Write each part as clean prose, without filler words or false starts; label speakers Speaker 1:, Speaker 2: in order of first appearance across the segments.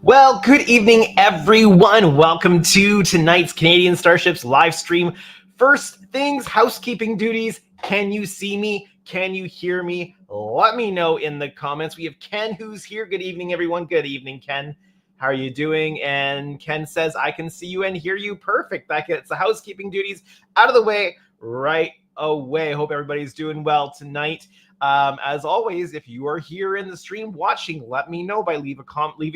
Speaker 1: Well, good evening, everyone. Welcome to tonight's Canadian Starships live stream. First things, housekeeping duties. Can you see me? Can you hear me? Let me know in the comments. We have Ken who's here. Good evening, everyone. Good evening, Ken. How are you doing? And Ken says, I can see you and hear you. Perfect. That gets the housekeeping duties out of the way right away. Hope everybody's doing well tonight. As always, if you are here in the stream watching, let me know by leaving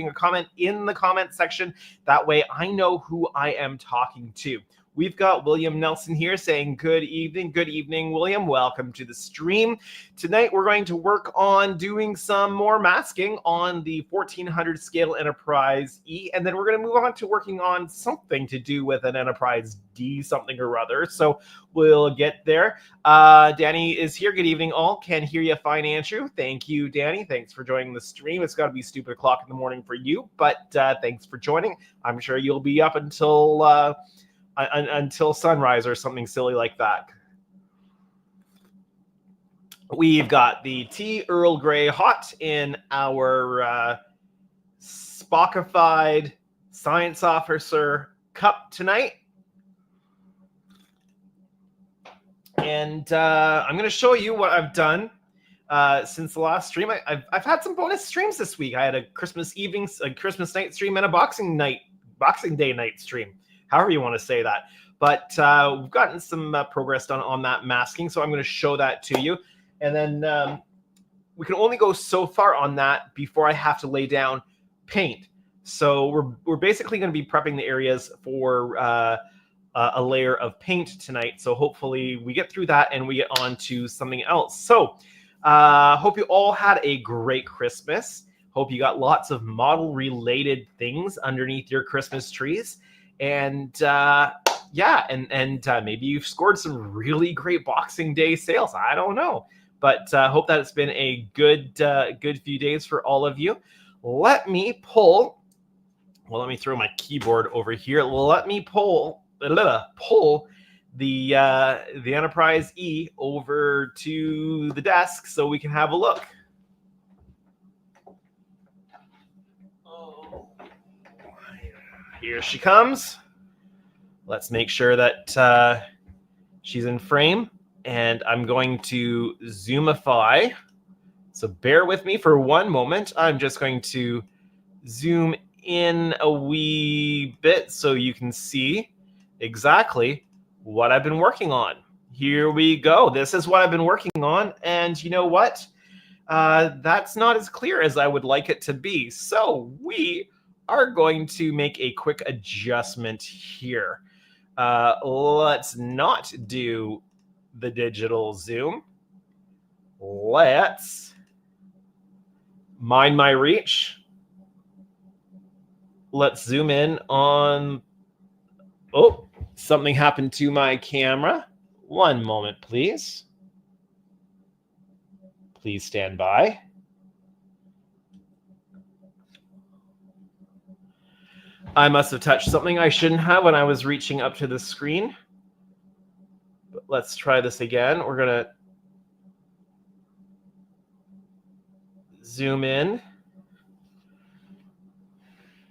Speaker 1: a comment in the comment section. That way I know who I am talking to. We've got William Nelson here saying good evening. Good evening, William. Welcome to the stream. Tonight we're going to work on doing some more masking on the 1400 scale Enterprise E, and then we're going to move on to working on something to do with an Enterprise D something or other. So we'll get there. Danny is here. Good evening, all. Can hear you fine, Andrew. Thank you, Danny. Thanks for joining the stream. It's got to be stupid o'clock in the morning for you, but thanks for joining. I'm sure you'll be up until sunrise or something silly like that. We've got the tea Earl Grey hot in our Spockified Science Officer cup tonight. And I'm going to show you what I've done since the last stream. I've had some bonus streams this week. I had a Christmas night stream, and a Boxing Day night stream, however you want to say that. But we've gotten some progress done on that masking, so I'm going to show that to you. And then we can only go so far on that before I have to lay down paint. So we're basically going to be prepping the areas for a layer of paint tonight. So hopefully we get through that and we get on to something else. So hope you all had a great Christmas. Hope you got lots of model-related things underneath your Christmas trees. And yeah, and maybe you've scored some really great Boxing Day sales. I don't know. But hope that it's been a good few days for all of you. Let me throw my keyboard over here. Let me pull the Enterprise E over to the desk so we can have a look. Oh, here she comes. Let's make sure that she's in frame, and I'm going to zoomify. So bear with me for one moment. I'm just going to zoom in a wee bit so you can see exactly what I've been working on. Here we go. This is what I've been working on, and you know what? That's not as clear as I would like it to be. So we are going to make a quick adjustment here. Let's not do the digital zoom. Let's mind my reach. Let's zoom in on... Oh, something happened to my camera. One moment, please. Please stand by. I must have touched something I shouldn't have when I was reaching up to the screen. But let's try this again. We're going to zoom in.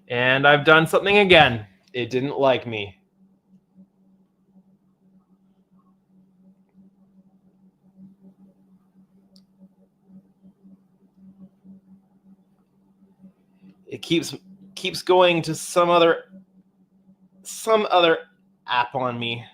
Speaker 1: And I've done something again. It didn't like me. It keeps going to some other app on me.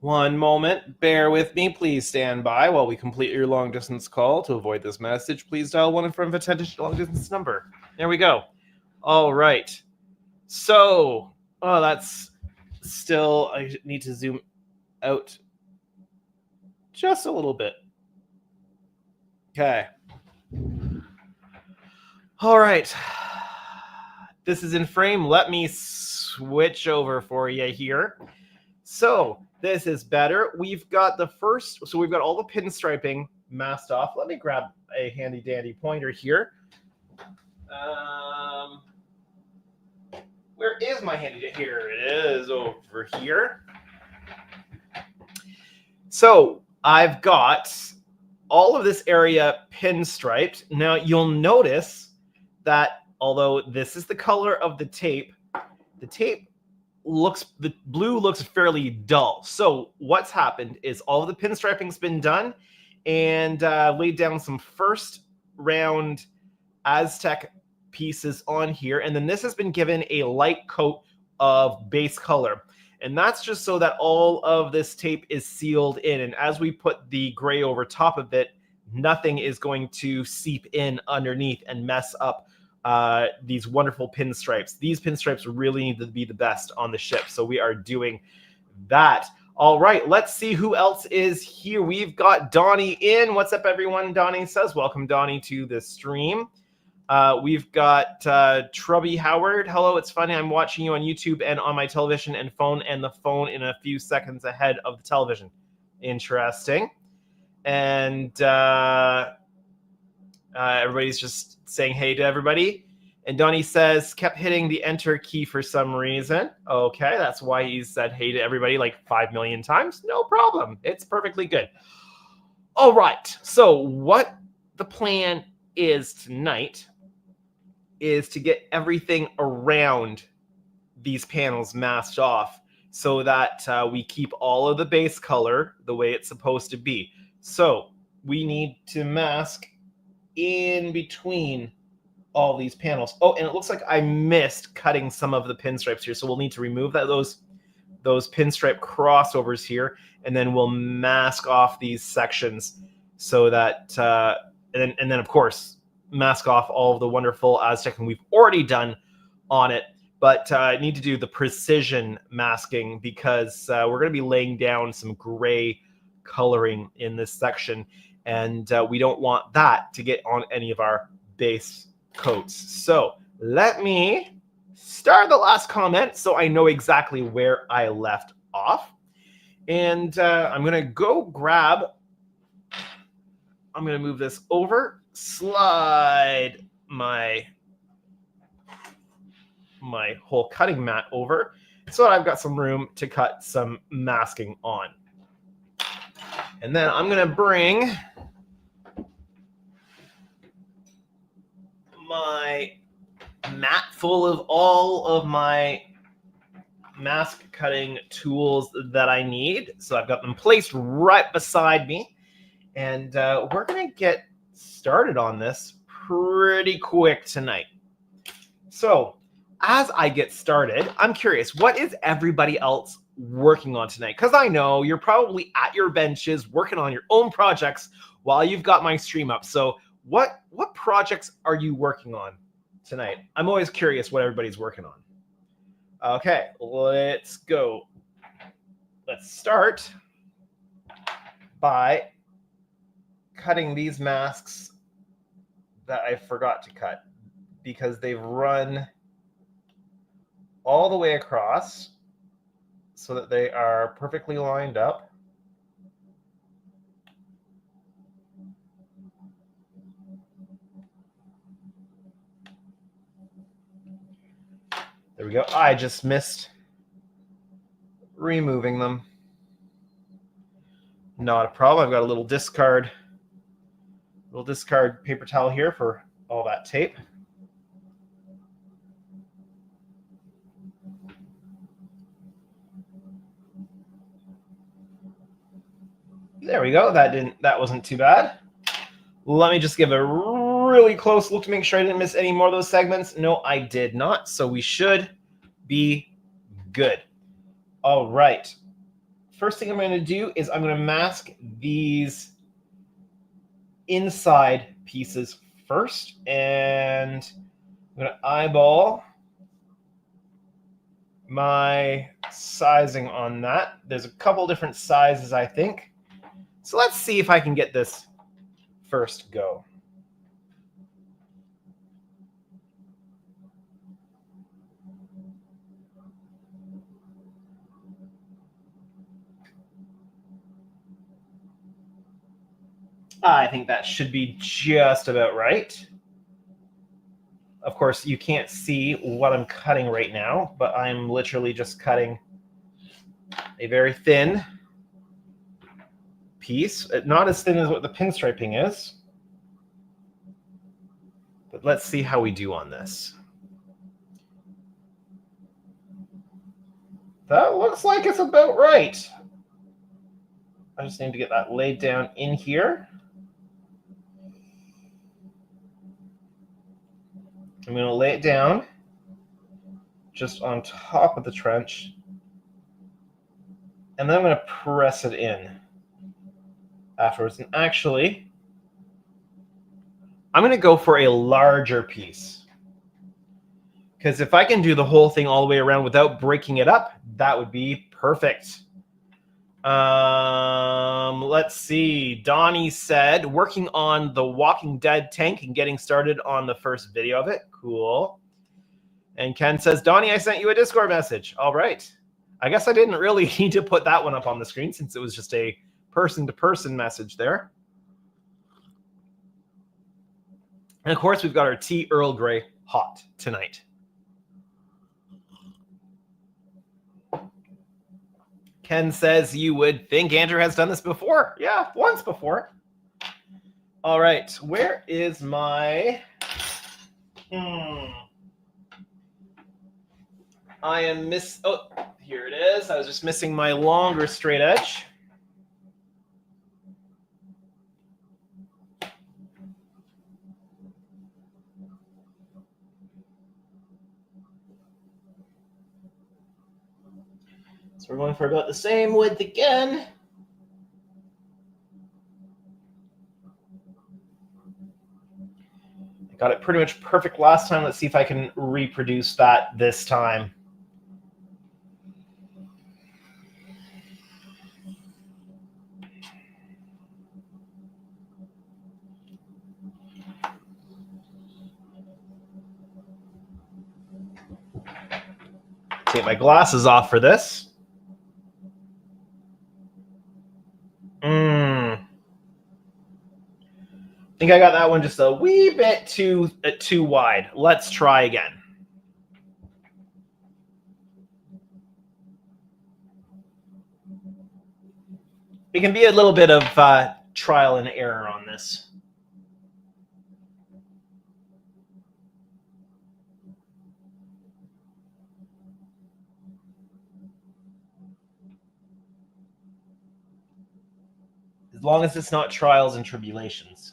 Speaker 1: One moment, bear with me. Please stand by while we complete your long distance call. To avoid this message, please dial 1 in front of a 10-digit long distance number. There we go. All right. So, that's still, I need to zoom out just a little bit. Okay. All right. This is in frame. Let me switch over for you here. So this is better. We've got we've got all the pinstriping masked off. Let me grab a handy dandy pointer here. Where is my handy? Here it is over here. So I've got all of this area pinstriped. Now you'll notice that although this is the color of the tape looks, the blue looks fairly dull. So what's happened is all of the pinstriping's been done, and laid down some first round Aztec pieces on here, and then this has been given a light coat of base color. And that's just so that all of this tape is sealed in. And as we put the gray over top of it, nothing is going to seep in underneath and mess up these wonderful pinstripes. These pinstripes really need to be the best on the ship. So we are doing that. All right, let's see who else is here. We've got Donnie in. What's up, everyone? Donnie says, welcome, Donnie, to the stream. We've got Trubby Howard. Hello, it's funny. I'm watching you on YouTube and on my television and the phone in a few seconds ahead of the television. Interesting. And everybody's just saying hey to everybody. And Donnie says, kept hitting the enter key for some reason. Okay, that's why he said hey to everybody like 5 million times. No problem. It's perfectly good. All right, so what the plan is tonight is to get everything around these panels masked off so that we keep all of the base color the way it's supposed to be. So we need to mask in between all these panels. Oh, and it looks like I missed cutting some of the pinstripes here, so we'll need to remove those pinstripe crossovers here, and then we'll mask off these sections so that and then of course mask off all of the wonderful Aztec we've already done on it. But I need to do the precision masking because we're going to be laying down some gray coloring in this section, and we don't want that to get on any of our base coats. So let me start the last comment so I know exactly where I left off. And I'm going to go grab, I'm going to move this over, slide my whole cutting mat over so that I've got some room to cut some masking on. And then I'm going to bring my mat full of all of my mask cutting tools that I need. So I've got them placed right beside me. And we're going to get started on this pretty quick tonight. So as I get started, I'm curious, what is everybody else working on tonight? Because I know you're probably at your benches working on your own projects while you've got my stream up. So what projects are you working on tonight? I'm always curious what everybody's working on. Okay, let's go. Let's start by cutting these masks that I forgot to cut because they've run all the way across so that they are perfectly lined up. There we go. I just missed removing them. Not a problem. I've got a little discard paper towel here for all that tape. There we go. That wasn't too bad. Let me just give a really close look to make sure I didn't miss any more of those segments. No, I did not. So we should be good. All right. First thing I'm going to do is I'm going to mask these inside pieces first. And I'm going to eyeball my sizing on that. There's a couple different sizes, I think. So let's see if I can get this first go. I think that should be just about right. Of course, you can't see what I'm cutting right now, but I'm literally just cutting a very thin piece. Not as thin as what the pinstriping is. But let's see how we do on this. That looks like it's about right. I just need to get that laid down in here. I'm going to lay it down just on top of the trench. And then I'm going to press it in afterwards. And actually, I'm going to go for a larger piece. Because if I can do the whole thing all the way around without breaking it up, that would be perfect. Let's see. Donnie said, working on the Walking Dead tank and getting started on the first video of it. Cool. And Ken says, Donnie, I sent you a Discord message. All right. I guess I didn't really need to put that one up on the screen since it was just a person-to-person message there. And of course, we've got our tea Earl Grey hot tonight. Ken says you would think Andrew has done this before. Yeah, once before. All right, where is my... I am oh, here it is. I was just missing my longer straight edge. So we're going for about the same width again. I got it pretty much perfect last time. Let's see if I can reproduce that this time. Take my glasses off for this. I think I got that one just a wee bit too wide. Let's try again. It can be a little bit of trial and error on this. As long as it's not trials and tribulations.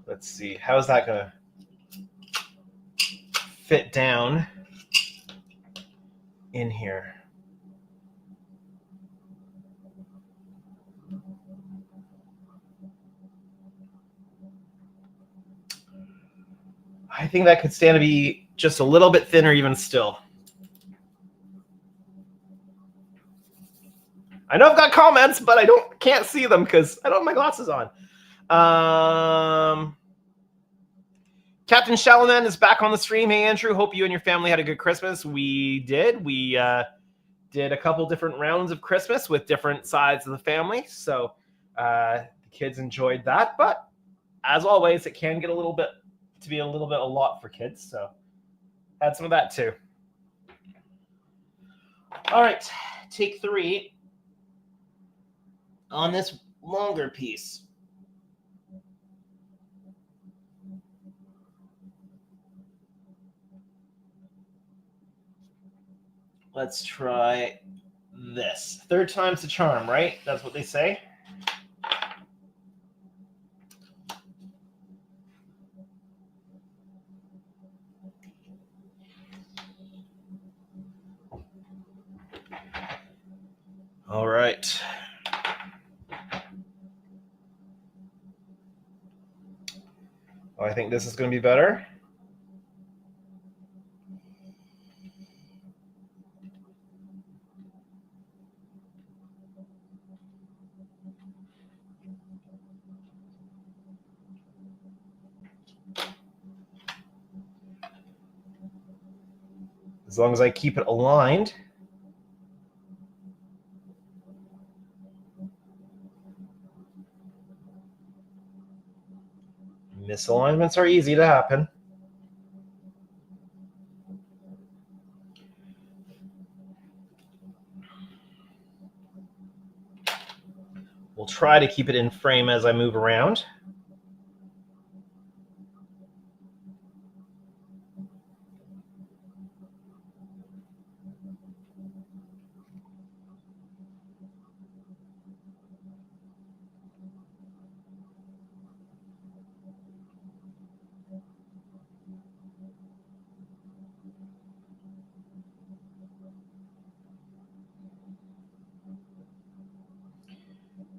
Speaker 1: Let's see, how's that gonna fit down in here? I think that could stand to be just a little bit thinner even still. I know I've got comments, but I can't see them because I don't have my glasses on. Captain Shalaman is back on the stream. Hey, Andrew, hope you and your family had a good Christmas. We did. We did a couple different rounds of Christmas with different sides of the family. So the kids enjoyed that. But as always, it can get a little bit a lot for kids. So had some of that too. All right, take 3 on this longer piece. Let's try this. 3rd time's the charm, right? That's what they say. All right. Oh, I think this is going to be better. As long as I keep it aligned. Misalignments are easy to happen. We'll try to keep it in frame as I move around.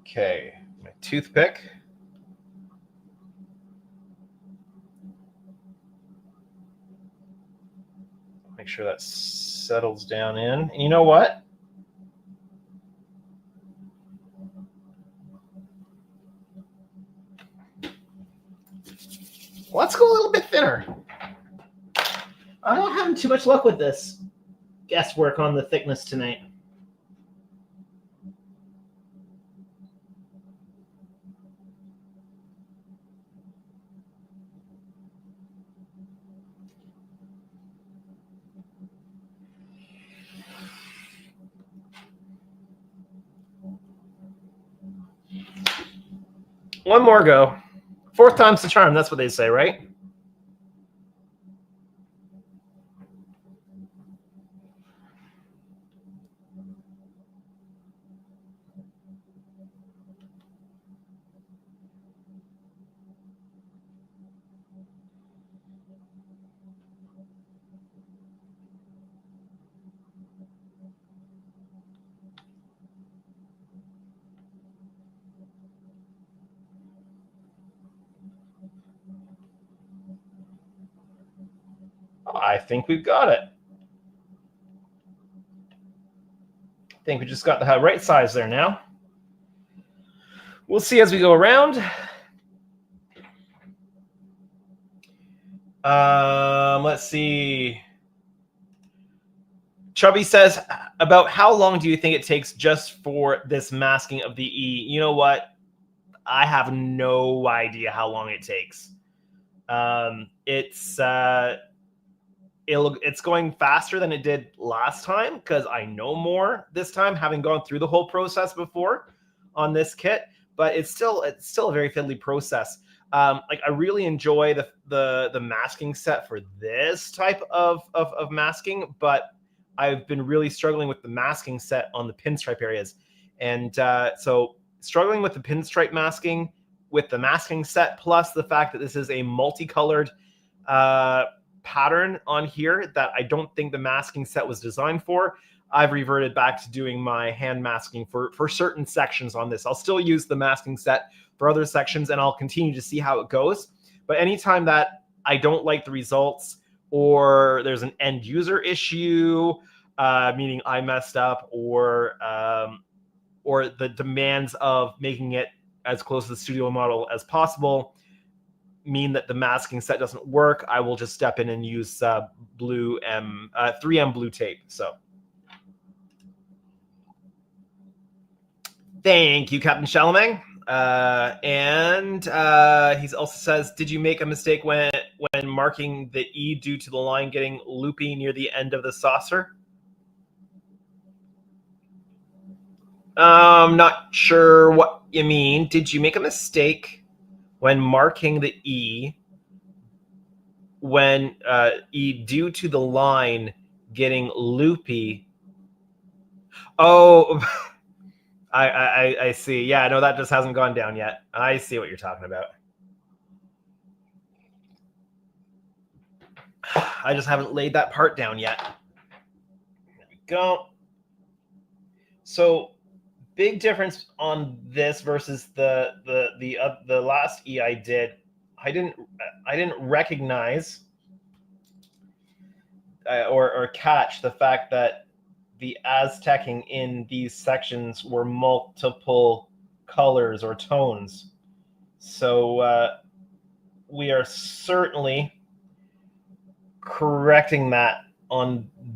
Speaker 1: Okay, my toothpick. Make sure that settles down in. And you know what? Let's go a little bit thinner. I'm not having too much luck with this guesswork on the thickness tonight. One more go. Fourth time's the charm. That's what they say, right? I think we've got it. I think we just got the right size there now. We'll see as we go around. Let's see. Chubby says, about how long do you think it takes just for this masking of the E? You know what? I have no idea how long it takes. It's going faster than it did last time because I know more this time, having gone through the whole process before on this kit. But it's still a very fiddly process. Like I really enjoy the masking set for this type of masking, but I've been really struggling with the masking set on the pinstripe areas, and so struggling with the pinstripe masking with the masking set, plus the fact that this is a multicolored pattern on here that I don't think the masking set was designed for. I've reverted back to doing my hand masking for certain sections on this. I'll still use the masking set for other sections, and I'll continue to see how it goes. But anytime that I don't like the results, or there's an end user issue, meaning I messed up, or the demands of making it as close to the studio model as possible mean that the masking set doesn't work, I will just step in and use 3M blue tape. So thank you, Captain Chalamet. And he also says, did you make a mistake when marking the E due to the line getting loopy near the end of the saucer? I'm not sure what you mean. Did you make a mistake when marking the E when E due to the line getting loopy? Oh, I see. Yeah, no, that just hasn't gone down yet. I see what you're talking about. I just haven't laid that part down yet. There we go. So big difference on this versus the last E I did. I didn't recognize or catch the fact that the Aztecing in these sections were multiple colors or tones. So we are certainly correcting that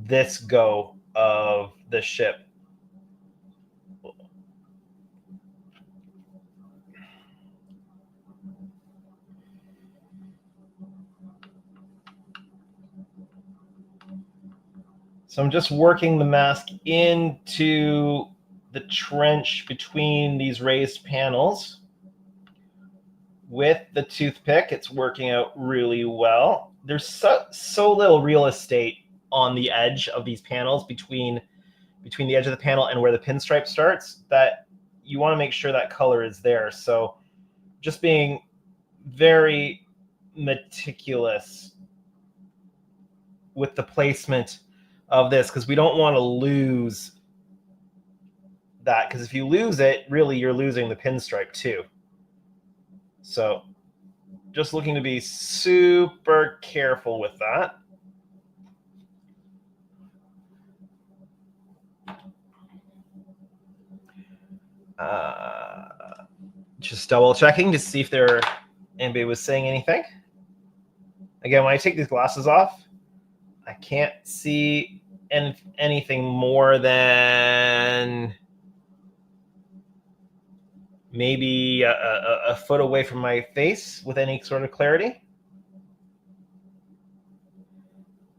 Speaker 1: this go of the ship. So I'm just working the mask into the trench between these raised panels with the toothpick. It's working out really well. There's so little real estate on the edge of these panels between the edge of the panel and where the pinstripe starts that you want to make sure that color is there. So just being very meticulous with the placement of this, because we don't want to lose that, because if you lose it, really you're losing the pinstripe too. So just looking to be super careful with that. Just double checking to see if anybody was saying anything. Again, when I take these glasses off, I can't see anything more than maybe a foot away from my face with any sort of clarity.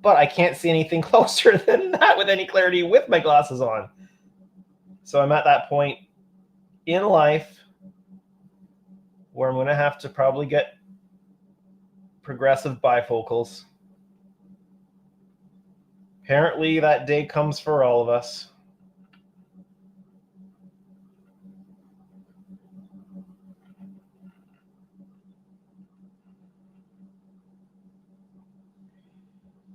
Speaker 1: But I can't see anything closer than that with any clarity with my glasses on. So I'm at that point in life where I'm going to have to probably get progressive bifocals. Apparently that day comes for all of us.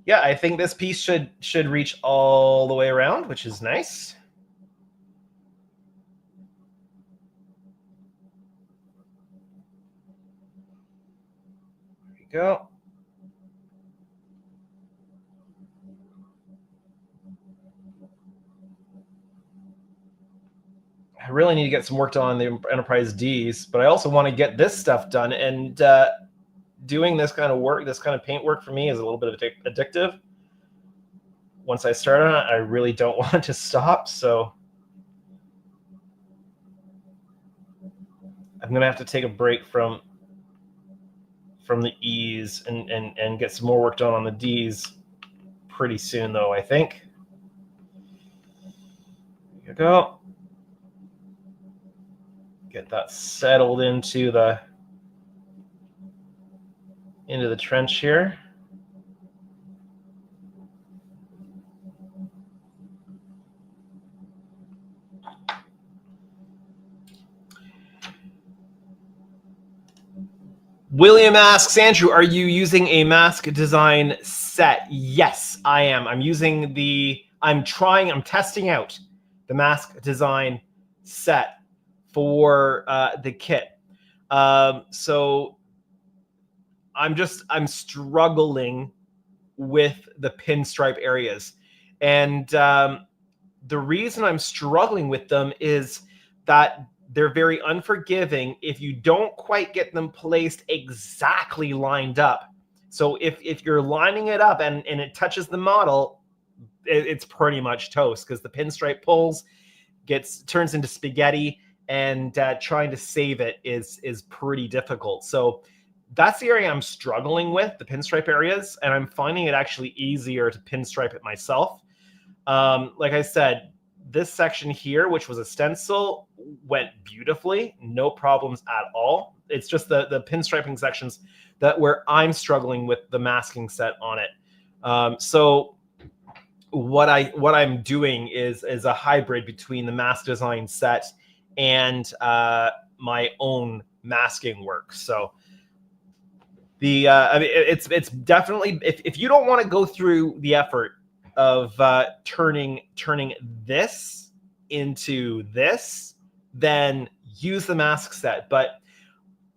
Speaker 1: Yeah, I think this piece should reach all the way around, which is nice. There we go. I really need to get some work done on the Enterprise Ds, but I also want to get this stuff done. And doing this kind of work, this kind of paint work for me is a little bit addictive. Once I start on it, I really don't want to stop. So I'm going to have to take a break from the E's and get some more work done on the D's pretty soon, though, I think. There you go. Get that settled into the trench here. William asks, Andrew, are you using a mask design set? Yes, I am. I'm testing out the mask design set for the kit. So I'm struggling with the pinstripe areas. And the reason I'm struggling with them is that they're very unforgiving if you don't quite get them placed exactly lined up. So if you're lining it up and it touches the model, it's pretty much toast, because the pinstripe pulls, turns into spaghetti, and trying to save it is pretty difficult. So that's the area I'm struggling with, the pinstripe areas, and I'm finding it actually easier to pinstripe it myself. Like I said, this section here, which was a stencil, went beautifully, no problems at all. It's just the pinstriping sections where I'm struggling with the masking set on it. So what I'm doing is a hybrid between the mask design set and my own masking work. So I mean, it's definitely, if you don't want to go through the effort of turning this into this, then use the mask set. But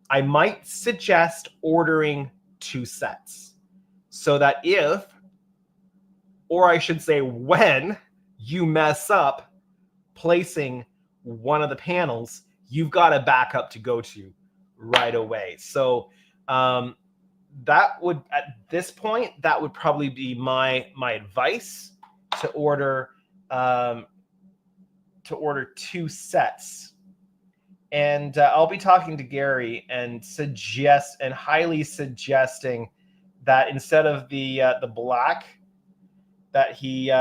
Speaker 1: I might suggest ordering 2 sets, so that if, or I should say when, you mess up placing one of the panels, you've got a backup to go to right away. So that would, at this point, that would probably be my advice, to order 2 sets. And I'll be talking to Gary and highly suggesting that instead of the black, that he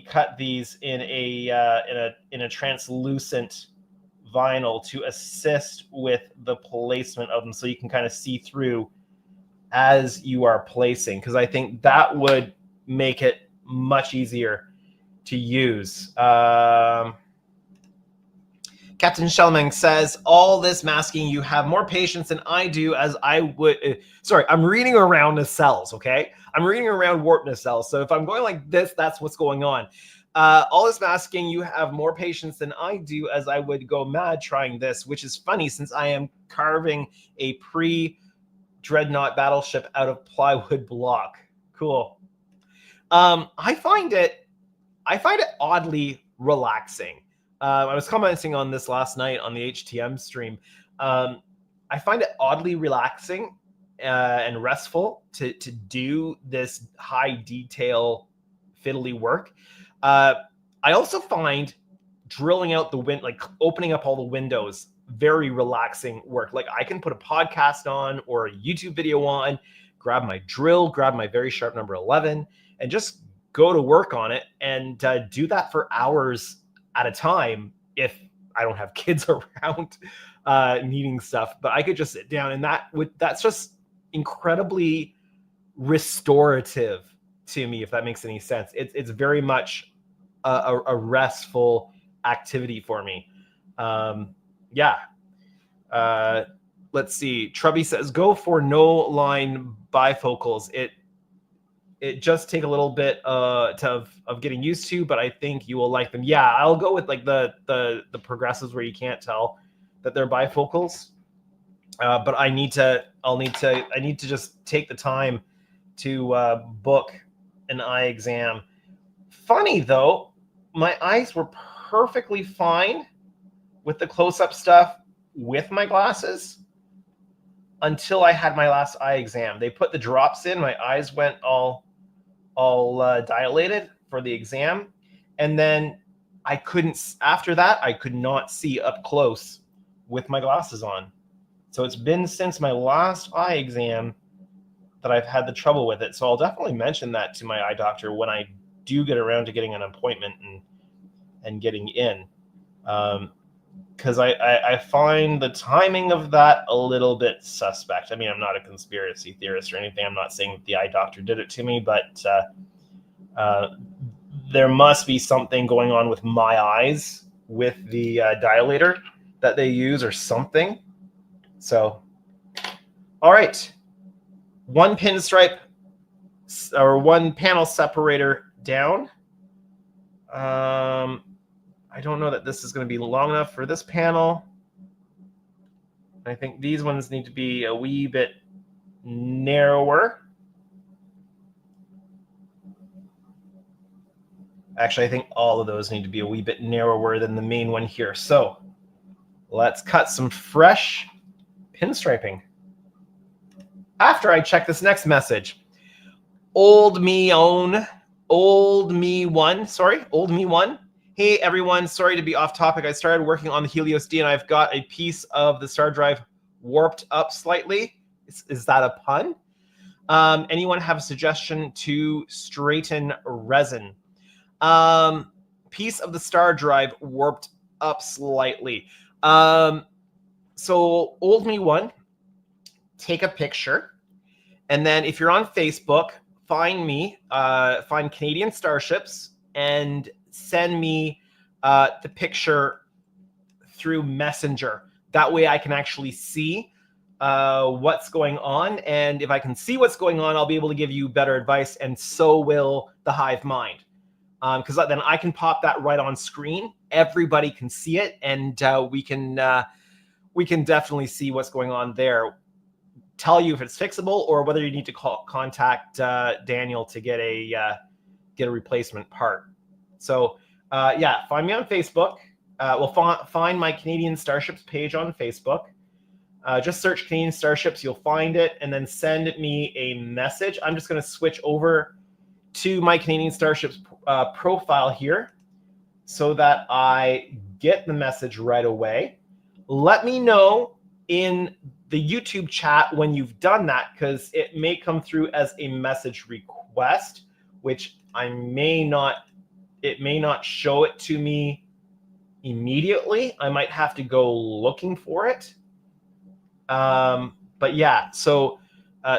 Speaker 1: cut these in a translucent vinyl to assist with the placement of them, so you can kind of see through as you are placing, because I think that would make it much easier to use. Captain Shelming says, all this masking, you have more patience than I do, as I would. Sorry, I'm reading around nacelles, okay? I'm reading around warp nacelles. So if I'm going like this, that's what's going on. All this masking, you have more patience than I do, as I would go mad trying this, which is funny since I am carving a pre-Dreadnought battleship out of plywood block. Cool. I find it oddly relaxing. I was commenting on this last night on the HTM stream. I find it oddly relaxing and restful to do this high detail fiddly work. I also find drilling out the like opening up all the windows, very relaxing work. Like I can put a podcast on or a YouTube video on, grab my drill, grab my very sharp number 11, and just go to work on it and do that for hours at a time if I don't have kids around needing stuff. But I could just sit down, and that's just incredibly restorative to me, if that makes any sense. It's very much a restful activity for me. Let's see. Trubby says, go for no line bifocals. It just take a little bit of getting used to, but I think you will like them. Yeah, I'll go with like the progressives where you can't tell that they're bifocals. But I need to just take the time to book an eye exam. Funny though, my eyes were perfectly fine with the close-up stuff with my glasses until I had my last eye exam. They put the drops in, my eyes went all dilated for the exam, and then after that I could not see up close with my glasses on. So it's been since my last eye exam that I've had the trouble with it. So I'll definitely mention that to my eye doctor when I do get around to getting an appointment and getting in, because I find the timing of that a little bit suspect. I mean, I'm not a conspiracy theorist or anything. I'm not saying that the eye doctor did it to me, but there must be something going on with my eyes with the dilator that they use or something. So, all right. One pinstripe or one panel separator down. I don't know that this is going to be long enough for this panel. I think these ones need to be a wee bit narrower. Actually, I think all of those need to be a wee bit narrower than the main one here. So let's cut some fresh pinstriping. After I check this next message, old me one. Hey everyone, sorry to be off topic. I started working on the Helios D and I've got a piece of the star drive warped up slightly. Is that a pun? Anyone have a suggestion to straighten resin? Piece of the star drive warped up slightly. So old me one, take a picture, and then if you're on Facebook, find me, find Canadian Starships, and send me the picture through Messenger. That way I can actually see what's going on. And if I can see what's going on, I'll be able to give you better advice, and so will the hive mind. Because then I can pop that right on screen. Everybody can see it, and we can definitely see what's going on there. Tell you if it's fixable or whether you need to contact Daniel to get a replacement part. So find me on Facebook. Find my Canadian Starships page on Facebook. Just search Canadian Starships, you'll find it, and then send me a message. I'm just going to switch over to my Canadian Starships profile here so that I get the message right away. Let me know in the YouTube chat when you've done that, because it may come through as a message request, which it may not show it to me immediately. I might have to go looking for it. But yeah, so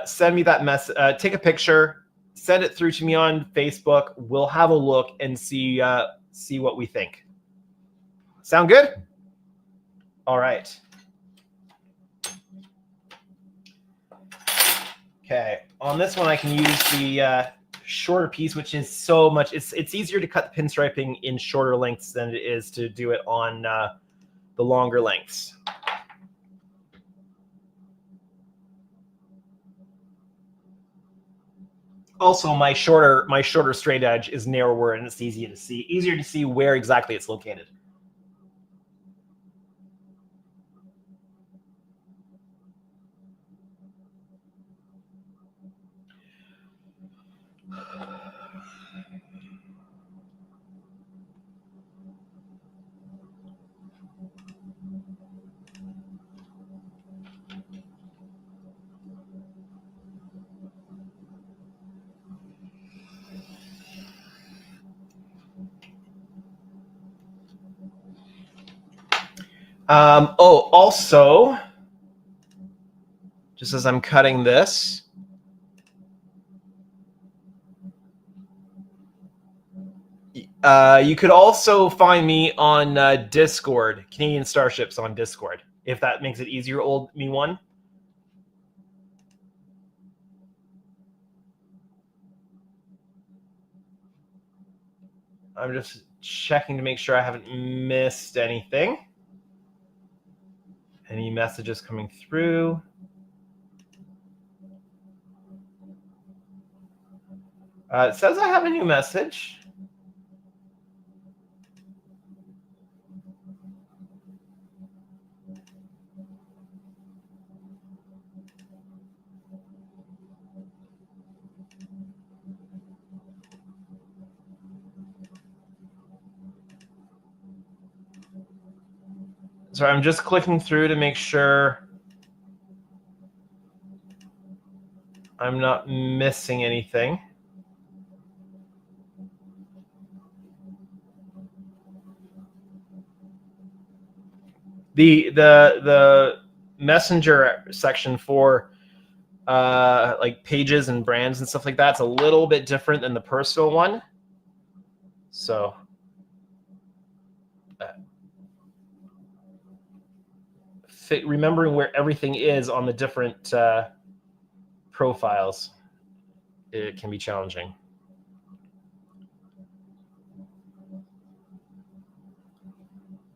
Speaker 1: send me that message, take a picture, send it through to me on Facebook. We'll have a look and see what we think. Sound good? All right. Okay, on this one I can use the shorter piece, which is so much, it's easier to cut the pinstriping in shorter lengths than it is to do it on the longer lengths. Also, my shorter straight edge is narrower and it's easier to see where exactly it's located. Also, just as I'm cutting this, you could also find me on Discord, Canadian Starships on Discord, if that makes it easier, old me one. I'm just checking to make sure I haven't missed anything. Any messages coming through? It says I have a new message. So I'm just clicking through to make sure I'm not missing anything. The messenger section for like pages and brands and stuff like that, it's a little bit different than the personal one. So remembering where everything is on the different profiles, it can be challenging.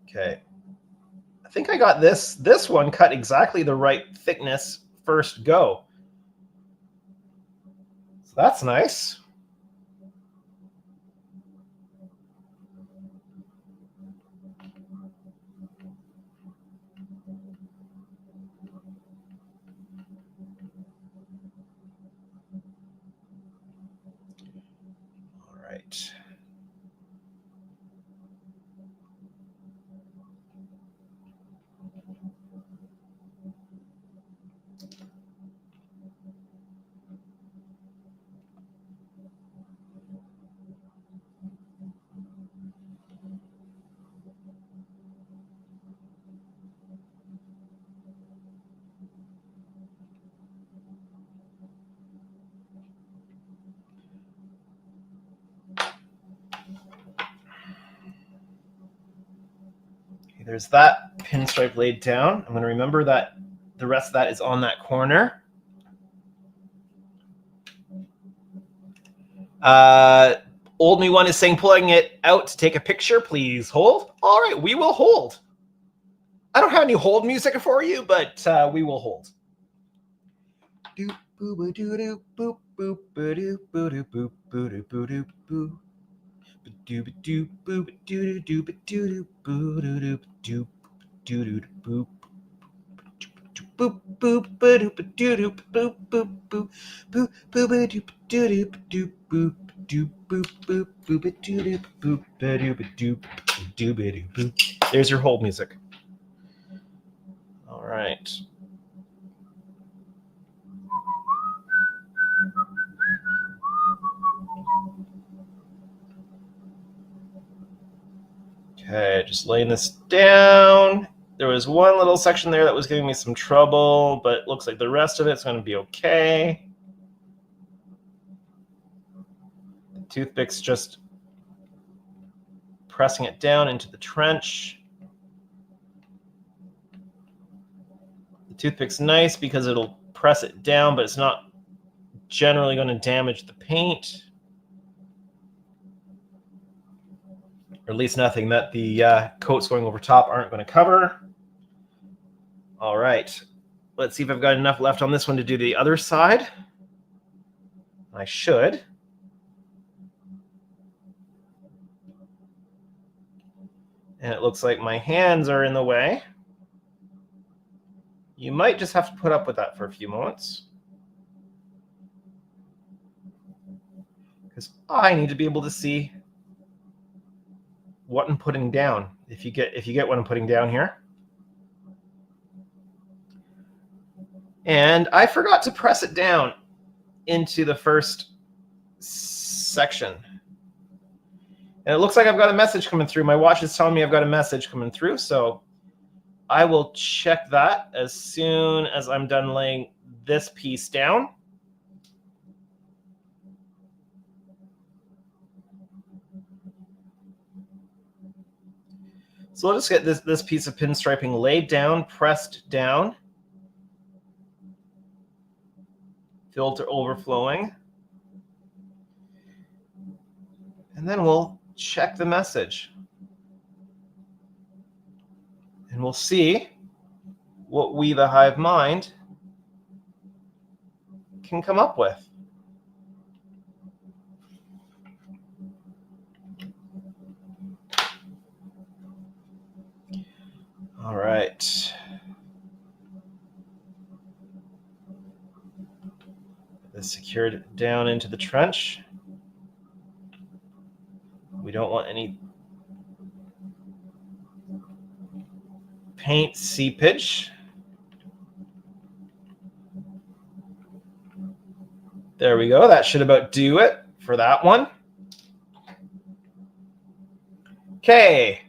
Speaker 1: Okay, I think I got this one cut exactly the right thickness first go. So that's nice. All right. There's that pinstripe laid down. I'm going to remember that the rest of that is on that corner. Old me one is saying pulling it out to take a picture. Please hold. All right, we will hold. I don't have any hold music for you, but we will hold. Doop boop doop doop boop boop doop boop doop boop doop boop. Doop doop boop doop doop doop doop doop doop doop. boop boop ba doop doo doop boop boop boop boop boop ba doop doo doop doop boop doop boop boop boop ba doo doop boop ba doop doop doo ba doop boop. There's your hold music. All right. Okay, just laying this down. There was one little section there that was giving me some trouble, but it looks like the rest of it's going to be okay. The toothpick's just pressing it down into the trench. The toothpick's nice because it'll press it down, but it's not generally going to damage the paint. Or at least nothing that the coats going over top aren't going to cover. All right, let's see if I've got enough left on this one to do the other side. I should. And it looks like my hands are in the way. You might just have to put up with that for a few moments, because I need to be able to see what I'm putting down. If you get what I'm putting down here. And I forgot to press it down into the first section. And it looks like I've got a message coming through. My watch is telling me I've got a message coming through, so I will check that as soon as I'm done laying this piece down. So we'll just get this piece of pinstriping laid down, pressed down, filter overflowing, and then we'll check the message. And we'll see what we, the hive mind, can come up with. All right. This secured down into the trench. We don't want any paint seepage. There we go. That should about do it for that one. Okay.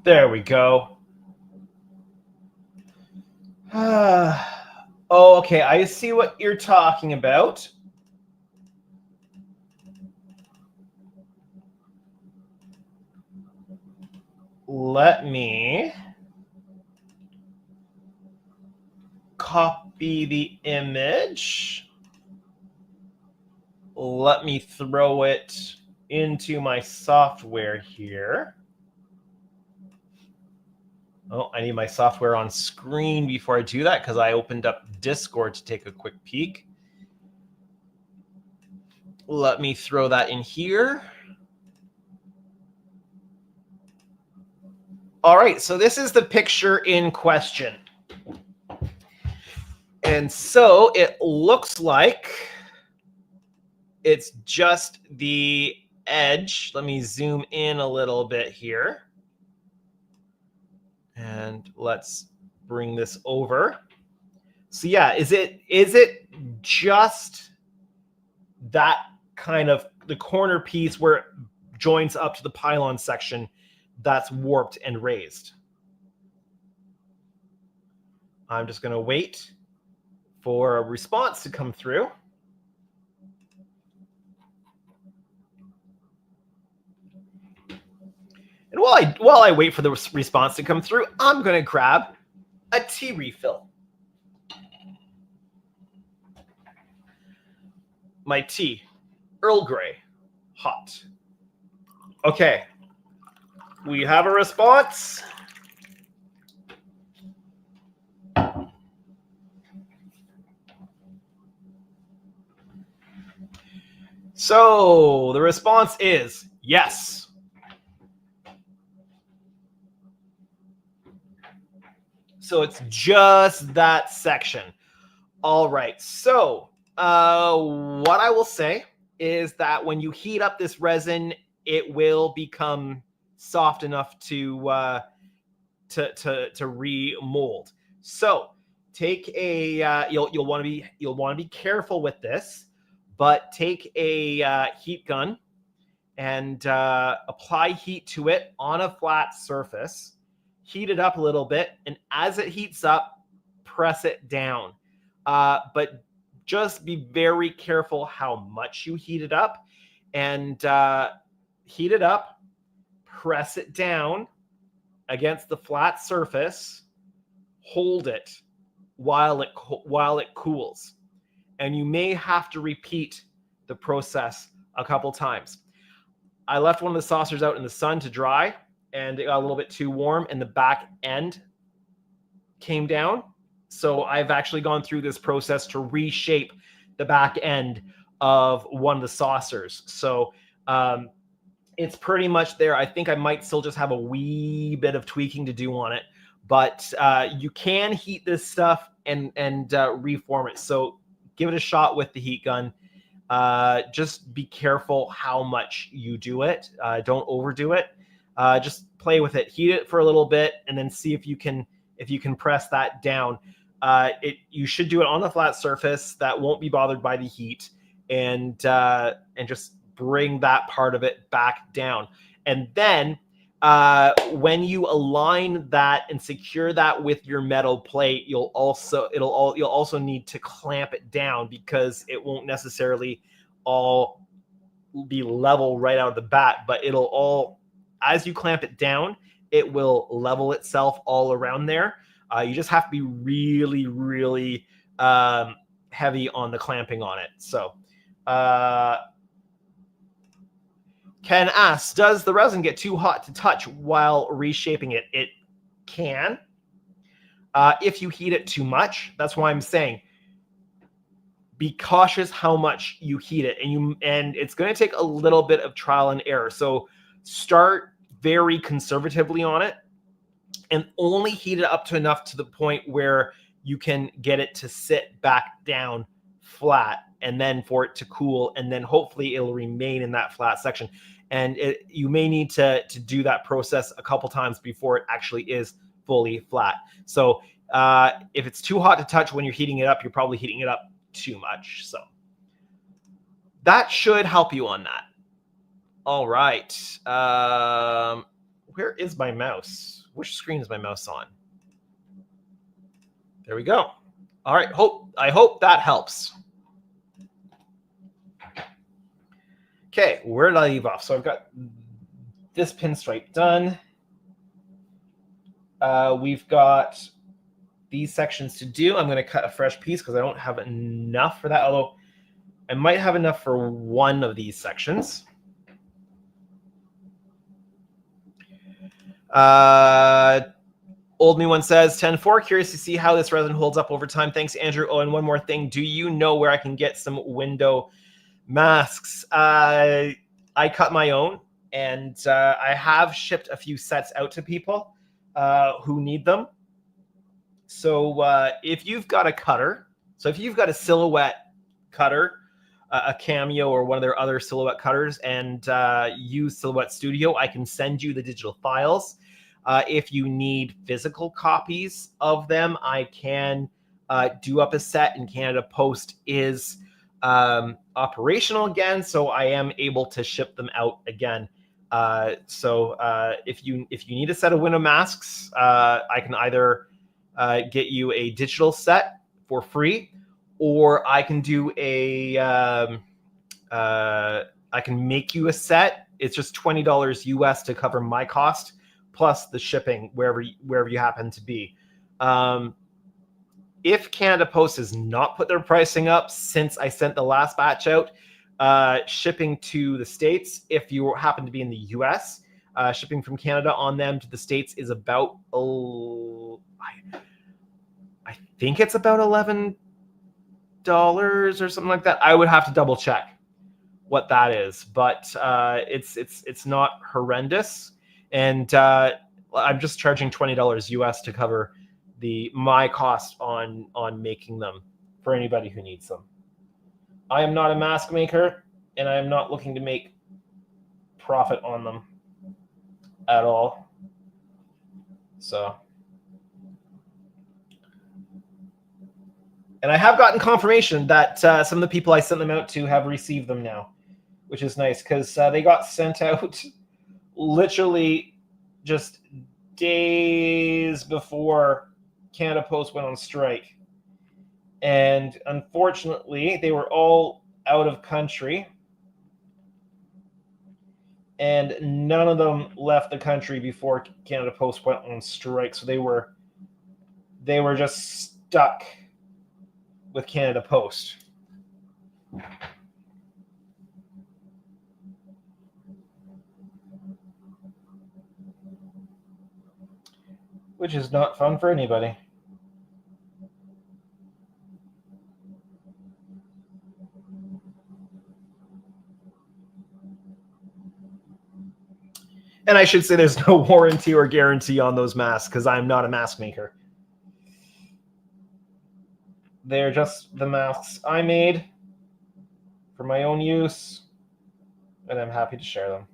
Speaker 1: There we go. Oh, okay. I see what you're talking about. Let me copy the image. Let me throw it into my software here. Oh, I need my software on screen before I do that because I opened up Discord to take a quick peek. Let me throw that in here. All right, so this is the picture in question. And so it looks like it's just the edge. Let me zoom in a little bit here. And let's bring this over. So yeah, is it just that kind of the corner piece where it joins up to the pylon section that's warped and raised? I'm just going to wait for a response to come through. And while I wait for the response to come through, I'm going to grab a tea refill. My tea, Earl Grey, hot. Okay, we have a response. So the response is yes. So it's just that section. All right. So what I will say is that when you heat up this resin, it will become soft enough to remold. So take a you'll want to be careful with this, but take a heat gun and apply heat to it on a flat surface. Heat it up a little bit, and as it heats up, press it down. But just be very careful how much you heat it up, and heat it up, press it down against the flat surface, hold it while it cools. And you may have to repeat the process a couple times. I left one of the saucers out in the sun to dry, and it got a little bit too warm, and the back end came down. So I've actually gone through this process to reshape the back end of one of the saucers. So it's pretty much there. I think I might still just have a wee bit of tweaking to do on it, but you can heat this stuff and reform it. So give it a shot with the heat gun. Just be careful how much you do it. Don't overdo it. Just play with it. Heat it for a little bit, and then see if you can press that down. You should do it on a flat surface that won't be bothered by the heat, and just bring that part of it back down. And then when you align that and secure that with your metal plate, you'll also need to clamp it down, because it won't necessarily all be level right out of the bat, but it'll all, as you clamp it down, it will level itself all around there. You just have to be really, really heavy on the clamping on it. So Ken asks, does the resin get too hot to touch while reshaping it? It can. If you heat it too much, that's why I'm saying be cautious how much you heat it, and it's going to take a little bit of trial and error. So start very conservatively on it, and only heat it up to enough to the point where you can get it to sit back down flat, and then for it to cool, and then hopefully it'll remain in that flat section. And you may need to do that process a couple times before it actually is fully flat. So if it's too hot to touch when you're heating it up, you're probably heating it up too much. So that should help you on that. All right. Where is my mouse? Which screen is my mouse on? There we go. All right. I hope that helps. Okay, where did I leave off? So I've got this pinstripe done. We've got these sections to do. I'm going to cut a fresh piece because I don't have enough for that, although I might have enough for one of these sections. Old Me One says, 10-4, curious to see how this resin holds up over time. Thanks, Andrew. Oh, and one more thing. Do you know where I can get some window masks? I cut my own, and I have shipped a few sets out to people who need them. So if you've got a cutter, so if you've got a Silhouette cutter, a Cameo or one of their other Silhouette cutters, and use Silhouette Studio, I can send you the digital files. If you need physical copies of them, I can do up a set, and Canada Post is operational again, so I am able to ship them out again. So if you need a set of window masks, I can either get you a digital set for free, or I can do I can make you a set. It's just $20 US to cover my cost plus the shipping wherever you happen to be. If Canada Post has not put their pricing up since I sent the last batch out, shipping to the States, if you happen to be in the US, shipping from Canada on them to the States is about, I think it's about $11 or something like that. I would have to double check. what that is, but it's not horrendous, and I'm just charging $20 US to cover my cost on making them for anybody who needs them. I am not a mask maker, and I am not looking to make profit on them at all. So, and I have gotten confirmation that some of the people I sent them out to have received them now, which is nice, because they got sent out literally just days before Canada Post went on strike. And unfortunately, they were all out of country, and none of them left the country before Canada Post went on strike. So they were just stuck with Canada Post. Which is not fun for anybody. And I should say there's no warranty or guarantee on those masks, because I'm not a mask maker. They're just the masks I made for my own use, and I'm happy to share them.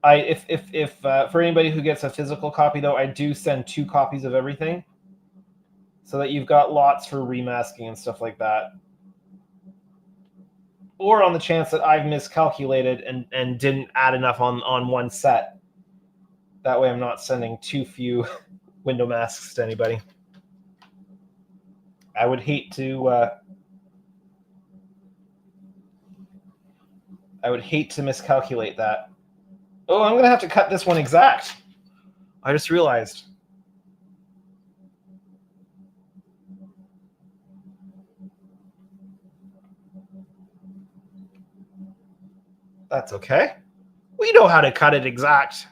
Speaker 1: If for anybody who gets a physical copy, though, I do send 2 copies of everything, so that you've got lots for remasking and stuff like that. Or on the chance that I've miscalculated and didn't add enough on one set. That way I'm not sending too few window masks to anybody. I would hate to miscalculate that. Oh, I'm going to have to cut this one exact. I just realized. That's okay. We know how to cut it exact.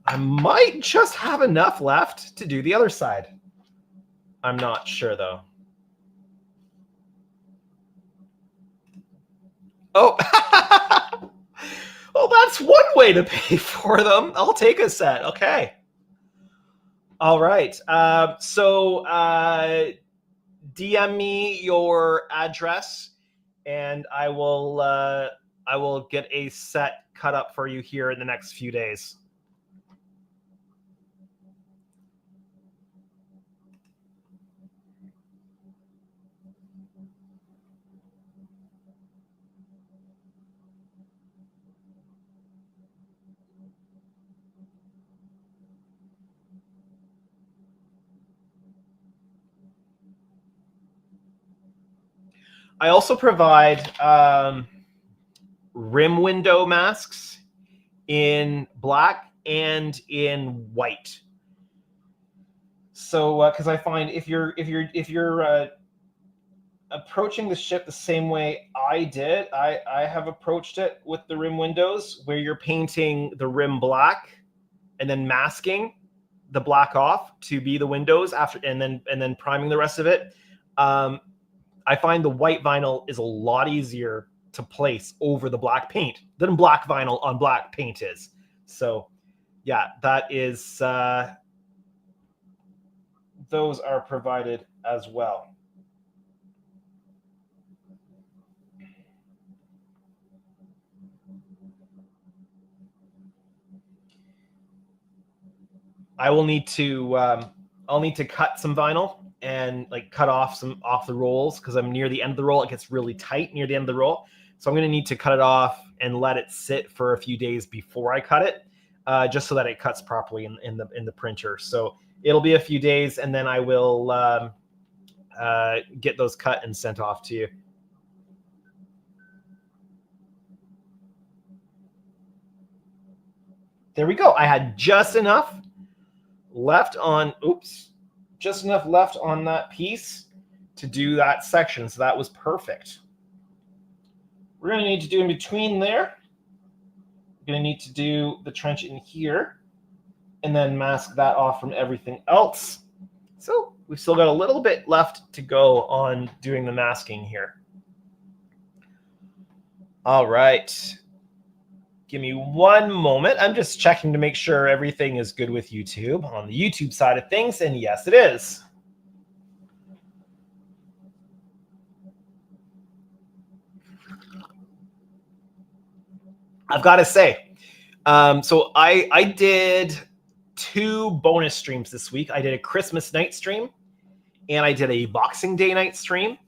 Speaker 1: I might just have enough left to do the other side. I'm not sure, though. Oh, well, that's one way to pay for them. I'll take a set. Okay. All right. So DM me your address, and I will get a set cut up for you here in the next few days. I also provide rim window masks in black and in white. So, because I find if you're approaching the ship the same way I did, I have approached it with the rim windows, where you're painting the rim black and then masking the black off to be the windows after, and then priming the rest of it. I find the white vinyl is a lot easier to place over the black paint than black vinyl on black paint is. So yeah, that is, those are provided as well. I will need to, I'll need to cut some vinyl and like cut off the rolls, because I'm near the end of the roll. It gets really tight near the end of the roll. So I'm going to need to cut it off and let it sit for a few days before I cut it, just so that it cuts properly in the printer. So it'll be a few days, and then I will get those cut and sent off to you. There we go. I had just enough left on, just enough left on that piece to do that section. So that was perfect. We're going to need to do in between there. We're going to need to do the trench in here. and then mask that off from everything else. So we've still got a little bit left to go on doing the masking here. All right. Give me one moment. I'm just checking to make sure everything is good with YouTube on the YouTube side of things, and yes, it is. I've got to say, so I did 2 bonus streams this week. I did a Christmas night stream, and I did a Boxing Day night stream.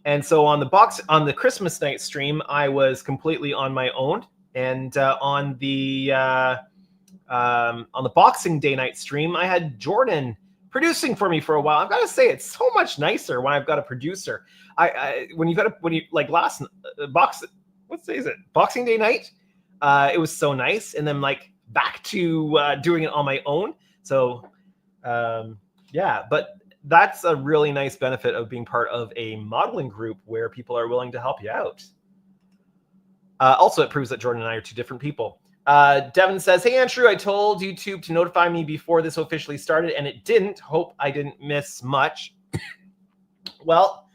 Speaker 1: And so on the Christmas night stream, I was completely on my own, and on the Boxing Day night stream, I had Jordan producing for me for a while. I've got to say, it's so much nicer when I've got a producer. When you like last what day is it? Boxing Day night. It was so nice, and then like back to doing it on my own. So yeah, but that's a really nice benefit of being part of a modeling group where people are willing to help you out. Also, it proves that Jordan and I are 2 different people. Devin says, hey, Andrew, I told YouTube to notify me before this officially started, and it didn't. Hope I didn't miss much. Well,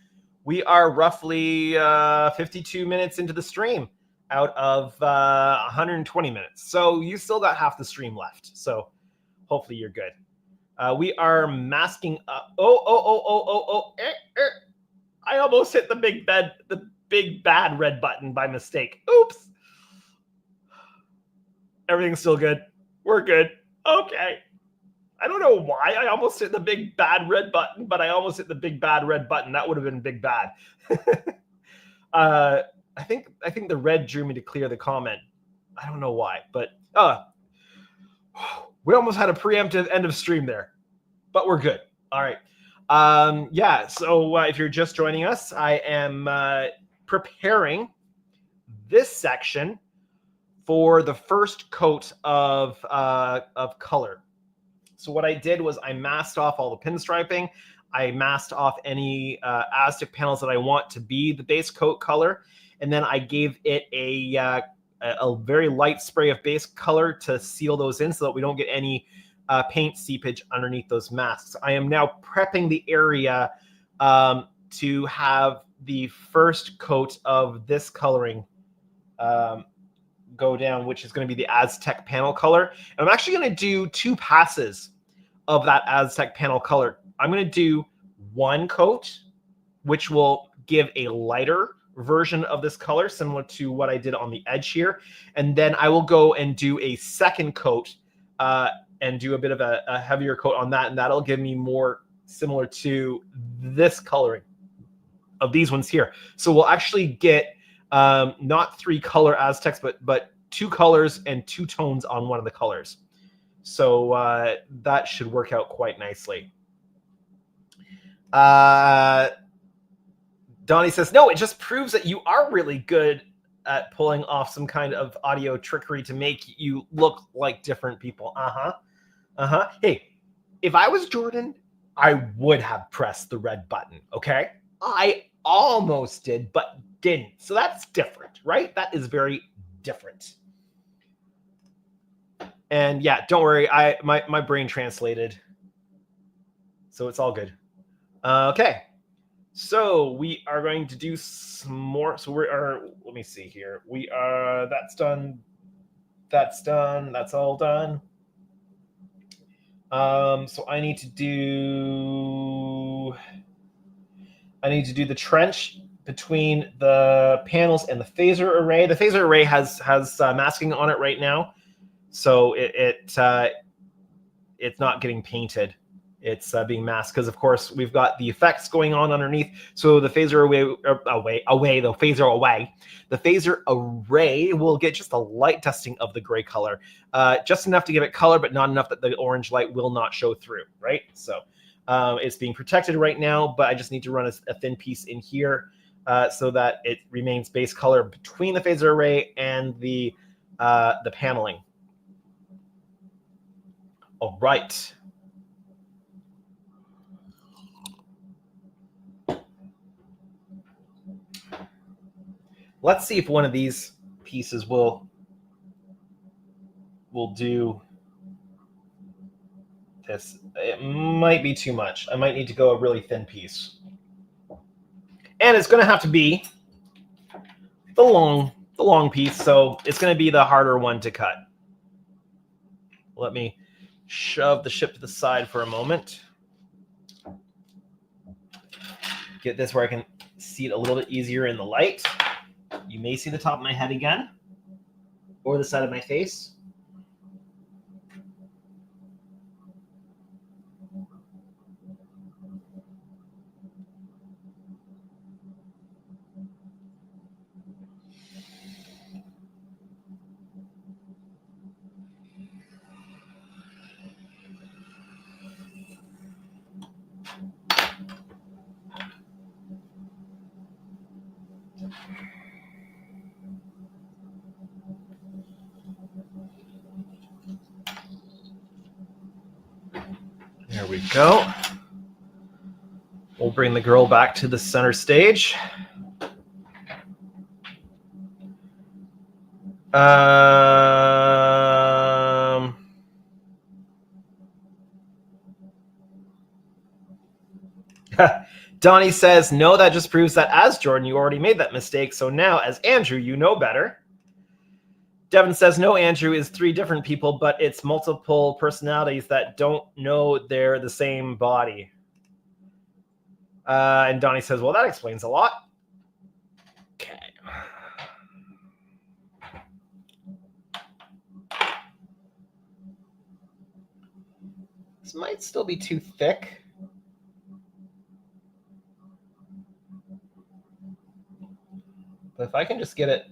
Speaker 1: we are roughly 52 minutes into the stream out of 120 minutes. So you still got half the stream left. So hopefully you're good. We are masking up. I almost hit the big bad red button by mistake. Oops. Everything's still good. We're good. Okay. I don't know why I almost hit the big bad red button, but I almost hit the big bad red button. That would have been big bad. I think the red drew me to clear the comment. I don't know why, but we almost had a preemptive end of stream there, but we're good. All right. Yeah. So if you're just joining us, I am preparing this section for the first coat of color. So what I did was I masked off all the pinstriping. I masked off any Aztec panels that I want to be the base coat color. And then I gave it a very light spray of base color to seal those in so that we don't get any paint seepage underneath those masks. I am now prepping the area to have the first coat of this coloring go down, which is going to be the Aztec panel color. And I'm actually going to do 2 passes of that Aztec panel color. I'm going to do 1 coat, which will give a lighter version of this color, similar to what I did on the edge here. And then I will go and do a second coat and do a bit of a heavier coat on that. And that'll give me more similar to this coloring of these ones here. So we'll actually get not 3 color Aztecs, but 2 colors and 2 tones on one of the colors. So that should work out quite nicely. Donnie says, no, it just proves that you are really good at pulling off some kind of audio trickery to make you look like different people. Hey, if I was Jordan, I would have pressed the red button, okay? I almost did, but didn't. So that's different, right? That is very different. And yeah, don't worry, my brain translated. So it's all good. Okay. So we are going to do some more. So let me see here. That's done. That's done. That's all done. So I need to do the trench between the panels and the phaser array. The phaser array has masking on it right now, so it's not getting painted. It's being masked because, of course, we've got the effects going on underneath. So the phaser the phaser array will get just a light dusting of the gray color, just enough to give it color, but not enough that the orange light will not show through, right? So it's being protected right now, but I just need to run a thin piece in here so that it remains base color between the phaser array and the paneling. All right. Let's see if one of these pieces will do. It might be too much. I might need to go a really thin piece. And it's going to have to be the long piece, so it's going to be the harder one to cut. Let me shove the ship to the side for a moment. Get this where I can see it a little bit easier in the light. You may see the top of my head again, or the side of my face. There we go. We'll bring the girl back to the center stage. Donnie says, no, that just proves that as Jordan, you already made that mistake. So now as Andrew, you know better. Devin says, no, Andrew is 3 different people, but it's multiple personalities that don't know they're the same body. And Donnie says, well, that explains a lot. Okay. This might still be too thick. But if I can just get it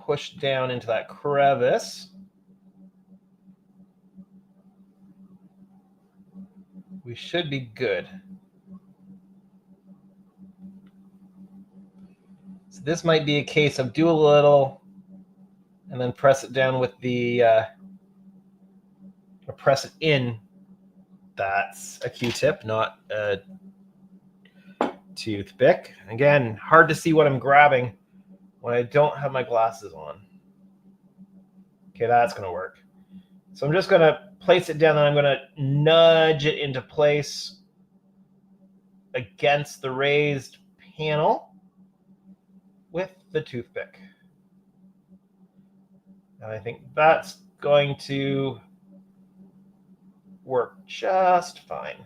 Speaker 1: pushed down into that crevice, we should be good. So this might be a case of do a little and then press it down with the, or press it in. That's a Q-tip, not a toothpick. Again, hard to see what I'm grabbing when I don't have my glasses on. Okay, that's going to work. So I'm just going to place it down and I'm going to nudge it into place against the raised panel with the toothpick. And I think that's going to work just fine.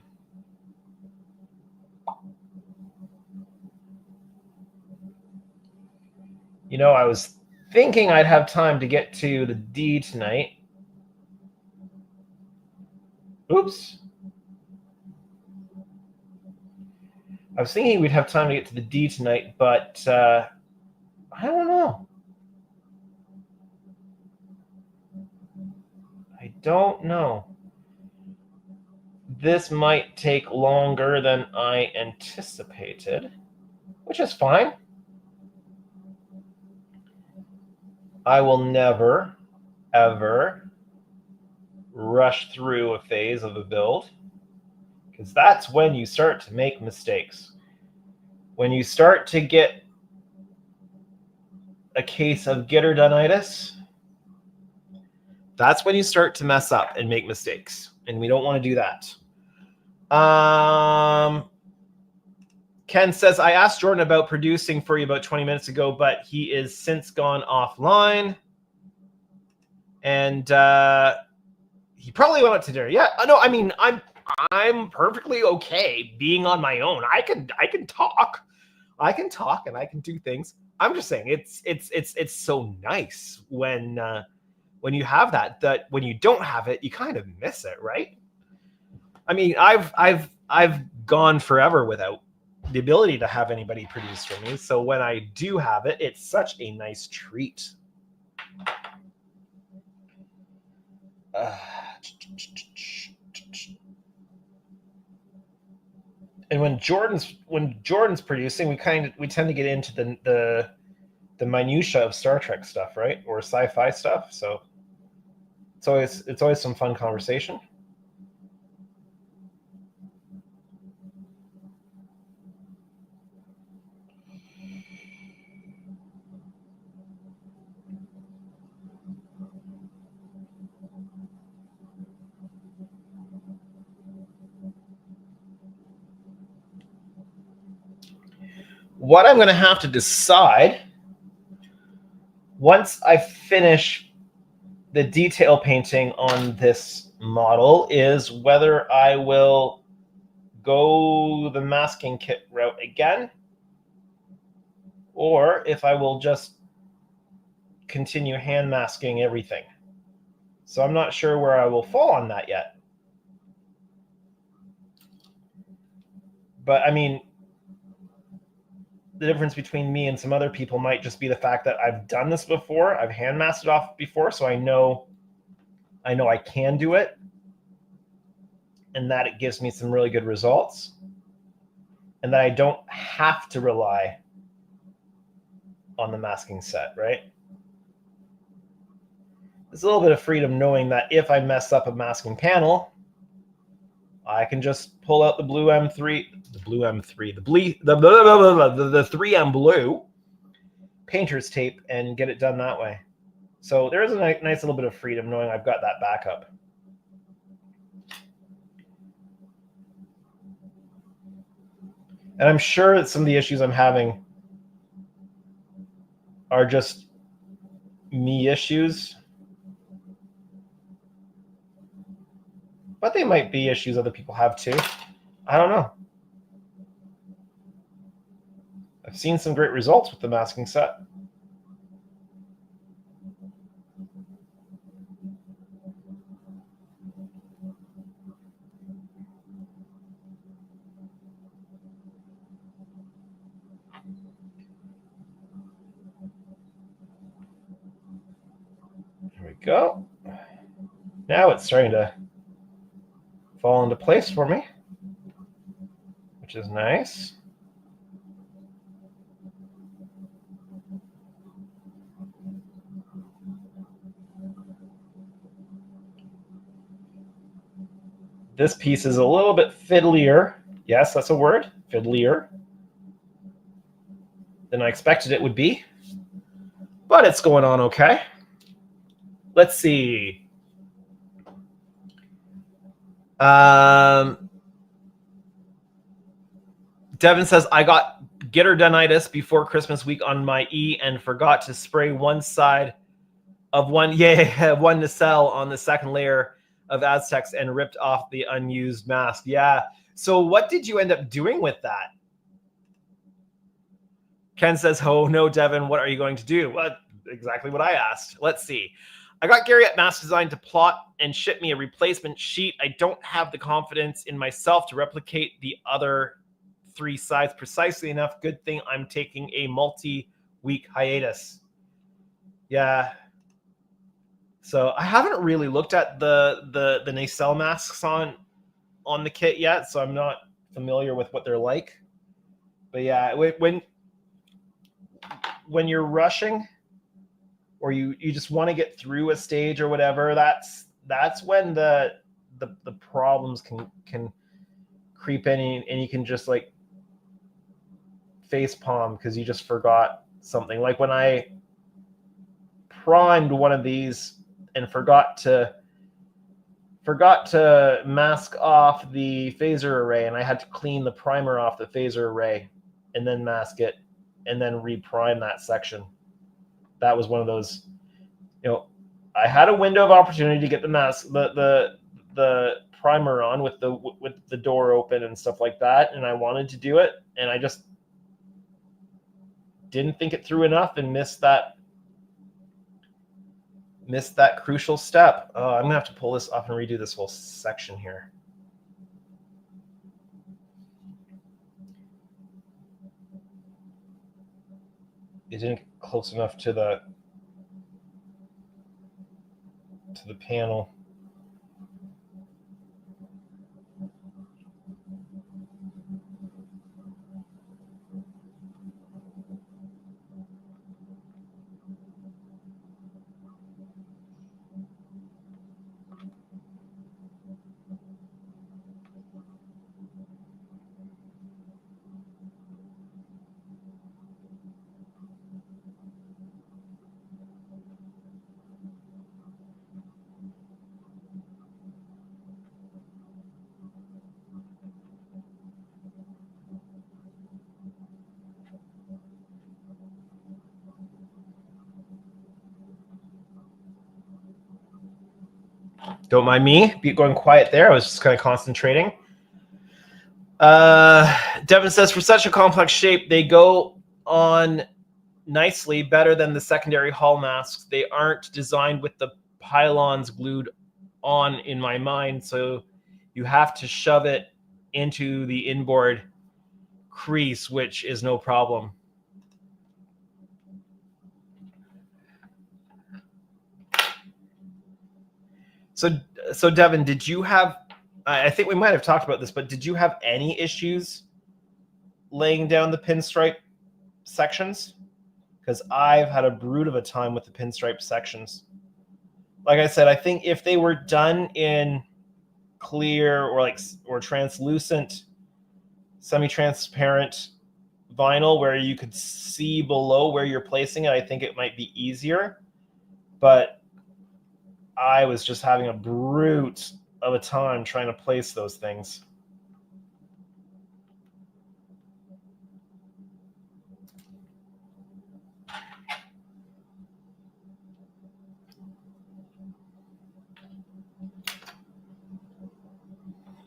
Speaker 1: You know, I was thinking I'd have time to get to the D tonight. Oops. I was thinking we'd have time to get to the D tonight, but I don't know. I don't know. This might take longer than I anticipated, which is fine. I will never, ever rush through a phase of a build, because that's when you start to make mistakes. When you start to get a case of get-her-done-itis, that's when you start to mess up and make mistakes, and we don't want to do that. Ken says, I asked Jordan about producing for you about 20 minutes ago, but he is since gone offline. And he probably went out to dinner. Yeah, no, I mean, I'm perfectly okay being on my own. I can talk. I can talk and I can do things. I'm just saying it's so nice when you have that when you don't have it, you kind of miss it, right? I mean, I've gone forever without the ability to have anybody produce for me. So when I do have it, it's such a nice treat. And when Jordan's producing, we tend to get into the minutia of Star Trek stuff, right, or sci-fi stuff. So it's always some fun conversation. what I'm going to have to decide once I finish the detail painting on this model is whether I will go the masking kit route again, or if I will just continue hand masking everything. So I'm not sure where I will fall on that yet. But I mean, the difference between me and some other people might just be the fact that I've done this before. I've hand masked it off before, so I know I can do it, and that it gives me some really good results, and that I don't have to rely on the masking set, right? There's a little bit of freedom knowing that if I mess up a masking panel, I can just pull out the blue M3, the 3M blue painter's tape and get it done that way. So there is a nice little bit of freedom knowing I've got that backup. And I'm sure that some of the issues I'm having are just me issues, but they might be issues other people have too. I don't know. I've seen some great results with the masking set. There we go. Now it's starting to fall into place for me, which is nice. This piece is a little bit fiddlier. Yes, that's a word, fiddlier, than I expected it would be, but it's going on okay. Let's see. Devin says, I got gitterdonitis before Christmas week on my E and forgot to spray one side of one nacelle on the second layer of Aztecs and ripped off the unused mask. Yeah. So what did you end up doing with that? Ken says, oh no, Devin, what are you going to do? Well, exactly what I asked. Let's see. I got Gary at Mask Design to plot and ship me a replacement sheet. I don't have the confidence in myself to replicate the other 3 sides precisely enough. Good thing I'm taking a multi-week hiatus. Yeah. So I haven't really looked at the nacelle masks on the kit yet, so I'm not familiar with what they're like. But yeah, when you're rushing or you just want to get through a stage or whatever, that's when the problems can creep in, and you can just like face palm because you just forgot something. Like when I primed one of these and forgot to mask off the phaser array, and I had to clean the primer off the phaser array and then mask it and then reprime that section. That was one of those, I had a window of opportunity to get the mask, the primer on with the door open and stuff like that, and I wanted to do it, and I just didn't think it through enough and missed that crucial step. I'm gonna have to pull this off and redo this whole section here. It didn't get close enough to the panel. Don't mind me going quiet there. I was just kind of concentrating. Devin says, for such a complex shape, they go on nicely, better than the secondary hull masks. They aren't designed with the pylons glued on in my mind, so you have to shove it into the inboard crease, which is no problem. So Devin, did you have, I think we might have talked about this, but did you have any issues laying down the pinstripe sections? Because I've had a brute of a time with the pinstripe sections. Like I said, I think if they were done in clear or translucent, semi-transparent vinyl where you could see below where you're placing it, I think it might be easier. But I was just having a brute of a time trying to place those things.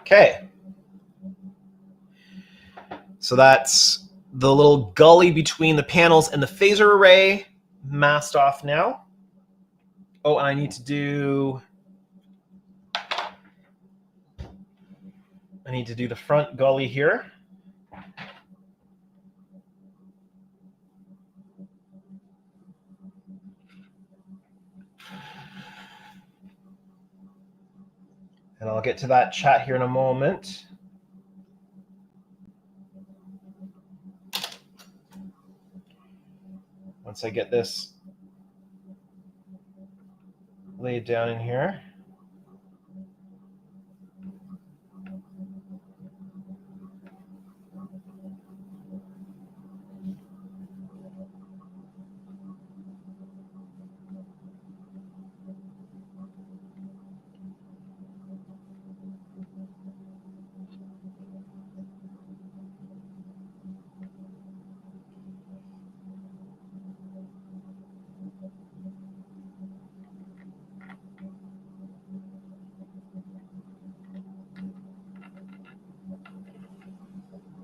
Speaker 1: Okay. So that's the little gully between the panels and the phaser array masked off now. Oh, and I need to do the front gully here. And I'll get to that chat here in a moment. Once I get this laid down in here.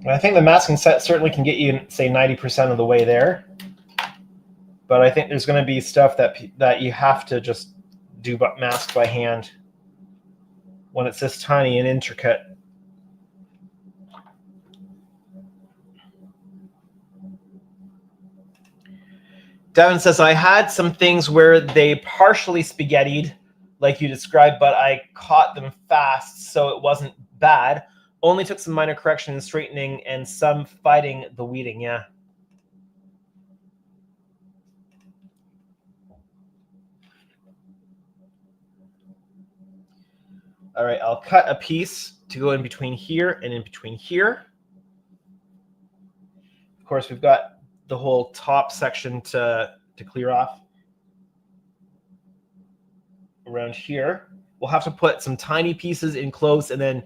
Speaker 1: And I think the masking set certainly can get you, say, 90% of the way there. But I think there's going to be stuff that you have to just do mask by hand when it's this tiny and intricate. Devin says, I had some things where they partially spaghettied, like you described, but I caught them fast, so it wasn't bad. Only took some minor correction and straightening and some fighting the weeding, yeah. All right, I'll cut a piece to go in between here and in between here. Of course, we've got the whole top section to clear off. Around here, we'll have to put some tiny pieces in close, and then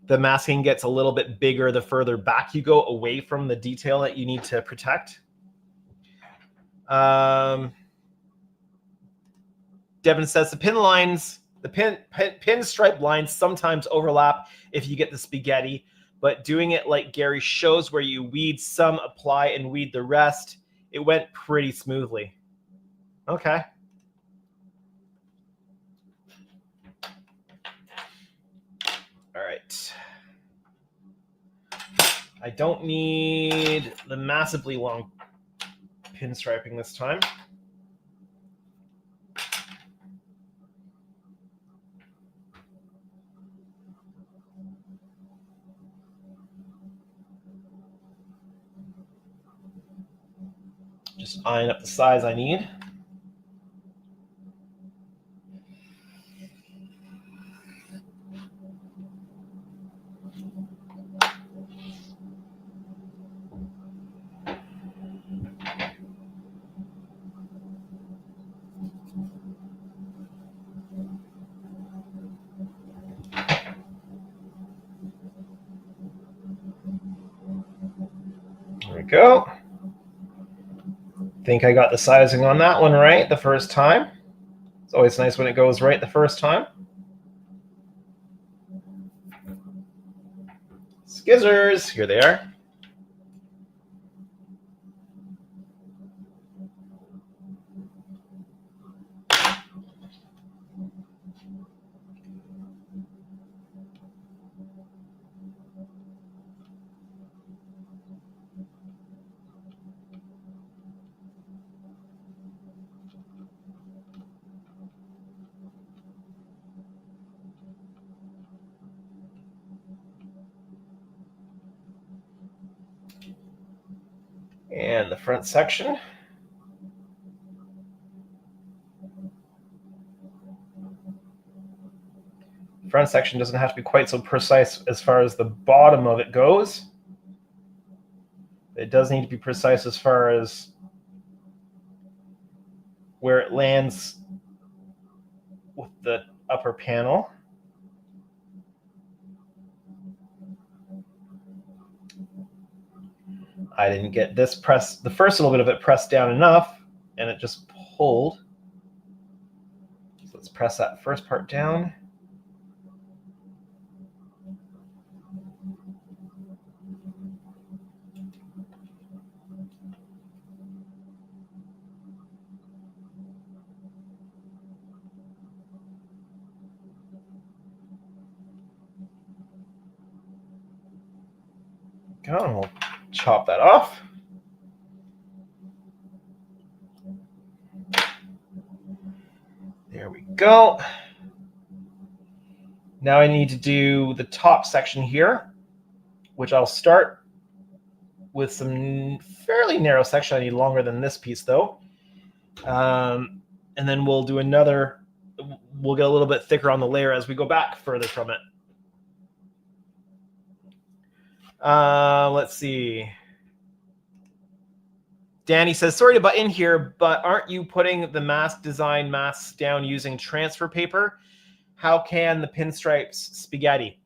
Speaker 1: the masking gets a little bit bigger the further back you go away from the detail that you need to protect. Devin says the pin lines, the pinstripe lines sometimes overlap if you get the spaghetti, but doing it like Gary shows where you weed some, apply, and weed the rest, it went pretty smoothly. Okay. All right. I don't need the massively long pinstriping this time. Just eyeing up the size I need. There we go. Think I got the sizing on that one right the first time. It's always nice when it goes right the first time. Skizzers, here they are. And the front section. Front section doesn't have to be quite so precise as far as the bottom of it goes. It does need to be precise as far as where it lands with the upper panel. I didn't get this pressed, the first little bit of it pressed down enough, and it just pulled. So let's press that first part down. Go, and we'll chop that off. There we go. Now I need to do the top section here, which I'll start with some fairly narrow section. I need longer than this piece though. And then we'll do another, we'll get a little bit thicker on the layer as we go back further from it. Let's see. Danny says, sorry to butt in here, but aren't you putting the mask design masks down using transfer paper? How can the pinstripes spaghetti?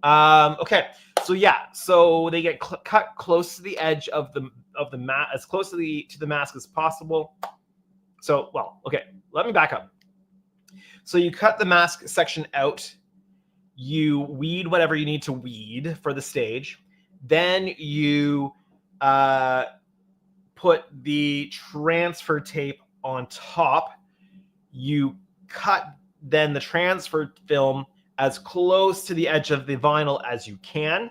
Speaker 1: Okay, so yeah, so they get cut close to the edge of the mat, as close to the mask as possible. So, well, okay, let me back up. So you cut the mask section out, you weed whatever you need to weed for the stage, then you put the transfer tape on top, you cut then the transfer film as close to the edge of the vinyl as you can,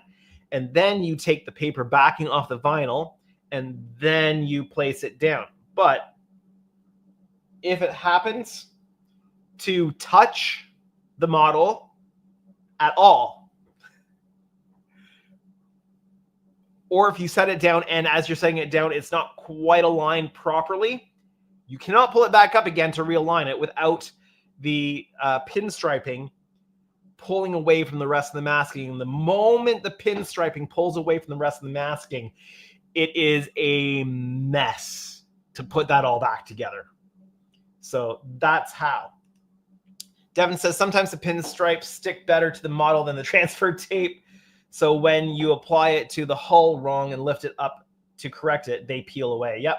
Speaker 1: and then you take the paper backing off the vinyl, and then you place it down. But if it happens to touch the model at all, or if you set it down and as you're setting it down, it's not quite aligned properly, you cannot pull it back up again to realign it without the pinstriping pulling away from the rest of the masking. And the moment the pinstriping pulls away from the rest of the masking, it is a mess to put that all back together. So that's how. Devin says sometimes the pinstripes stick better to the model than the transfer tape. So when you apply it to the hull wrong and lift it up to correct it, they peel away. Yep.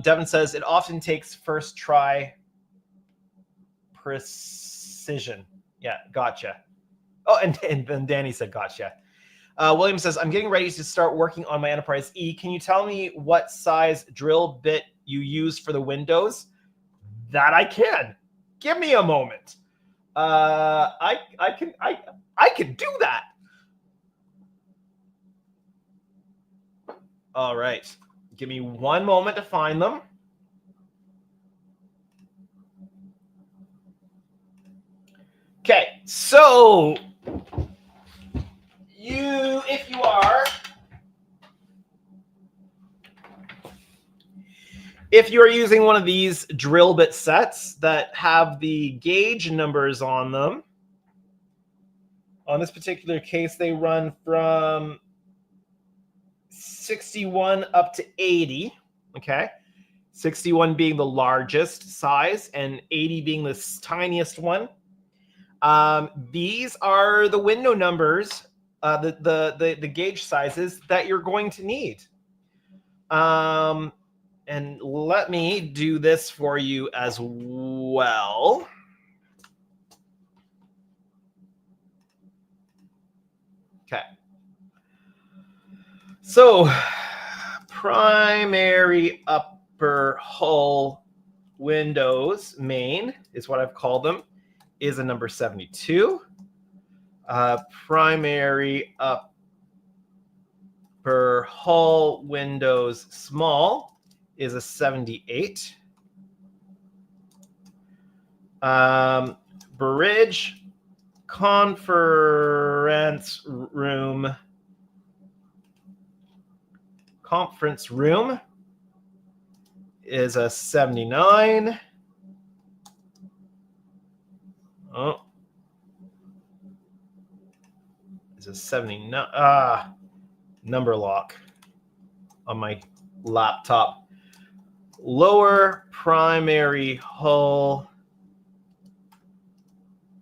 Speaker 1: Devin says it often takes first try precision. Yeah, gotcha. Oh, and then Danny said gotcha. William says, I'm getting ready to start working on my Enterprise E. Can you tell me what size drill bit you use for the windows? That I can. Give me a moment. I can do that. All right. Give me one moment to find them. Okay, so if you are using one of these drill bit sets that have the gauge numbers on them, on this particular case, they run from 61 up to 80, okay? 61 being the largest size and 80 being the tiniest one. These are the window numbers, the gauge sizes that you're going to need. And let me do this for you as well. Okay. So primary upper hull windows main is what I've called them, is a number 72. Primary upper hull windows small is a 78. Bridge conference room is a 79. Oh, is a 79. Number lock on my laptop. Lower primary hull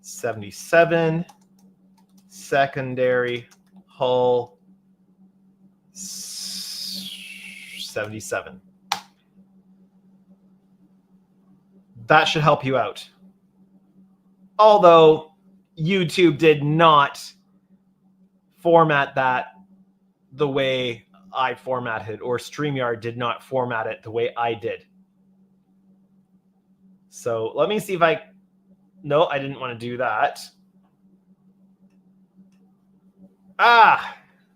Speaker 1: 77. Secondary hull 77. That should help you out. Although YouTube did not format that the way I formatted, or StreamYard did not format it the way I did. So let me see if no, I didn't want to do that.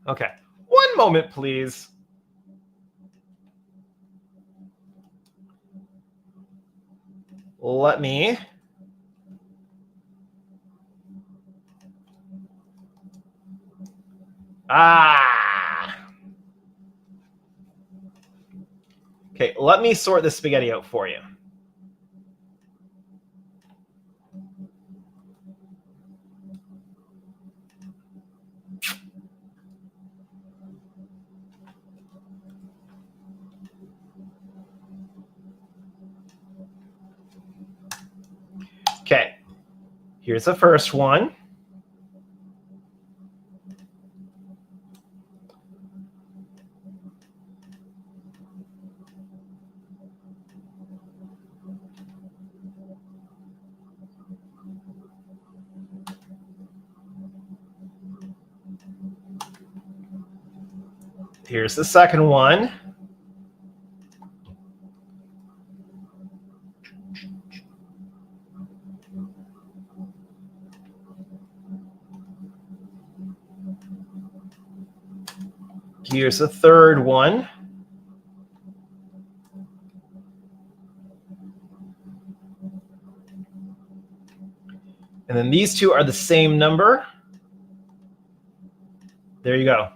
Speaker 1: Okay. One moment, please. Let me Okay, let me sort this spaghetti out for you. Okay, here's the first one. Here's the second one. Here's the third one. And then these two are the same number. There you go.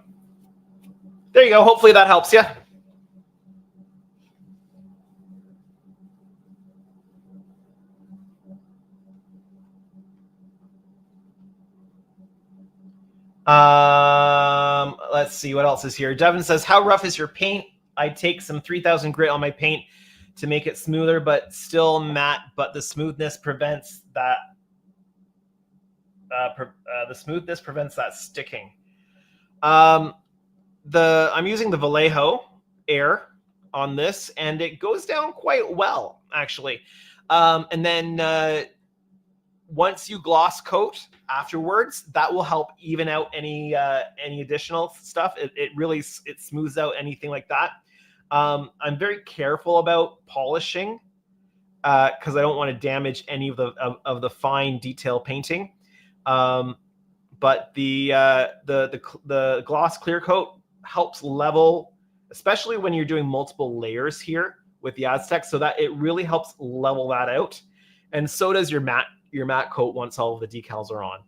Speaker 1: There you go. Hopefully that helps you. Let's see what else is here. Devin says, how rough is your paint? I take some 3000 grit on my paint to make it smoother, but still matte, but the smoothness prevents that. The smoothness prevents that sticking. I'm using the Vallejo Air on this, and it goes down quite well, actually. And then once you gloss coat afterwards, that will help even out any additional stuff. It really smooths out anything like that. I'm very careful about polishing because I don't want to damage any of the fine detail painting. But the gloss clear coat helps level, especially when you're doing multiple layers here with the Aztec, so that it really helps level that out. And so does your matte coat once all of the decals are on.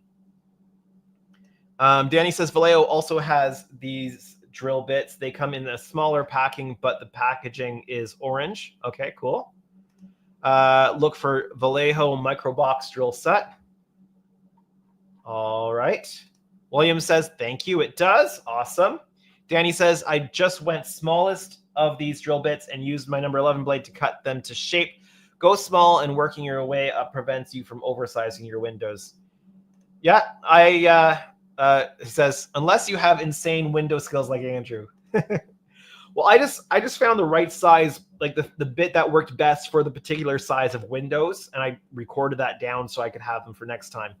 Speaker 1: Danny says Vallejo also has these drill bits. They come in a smaller packing, but the packaging is orange. Okay, cool. Look for Vallejo microbox drill set. All right. William says, thank you. It does. Awesome. Danny says, I just went smallest of these drill bits and used my number 11 blade to cut them to shape. Go small, and working your way up prevents you from oversizing your windows. Yeah, he says, unless you have insane window skills like Andrew. Well, I just found the right size, like the bit that worked best for the particular size of windows, and I recorded that down so I could have them for next time.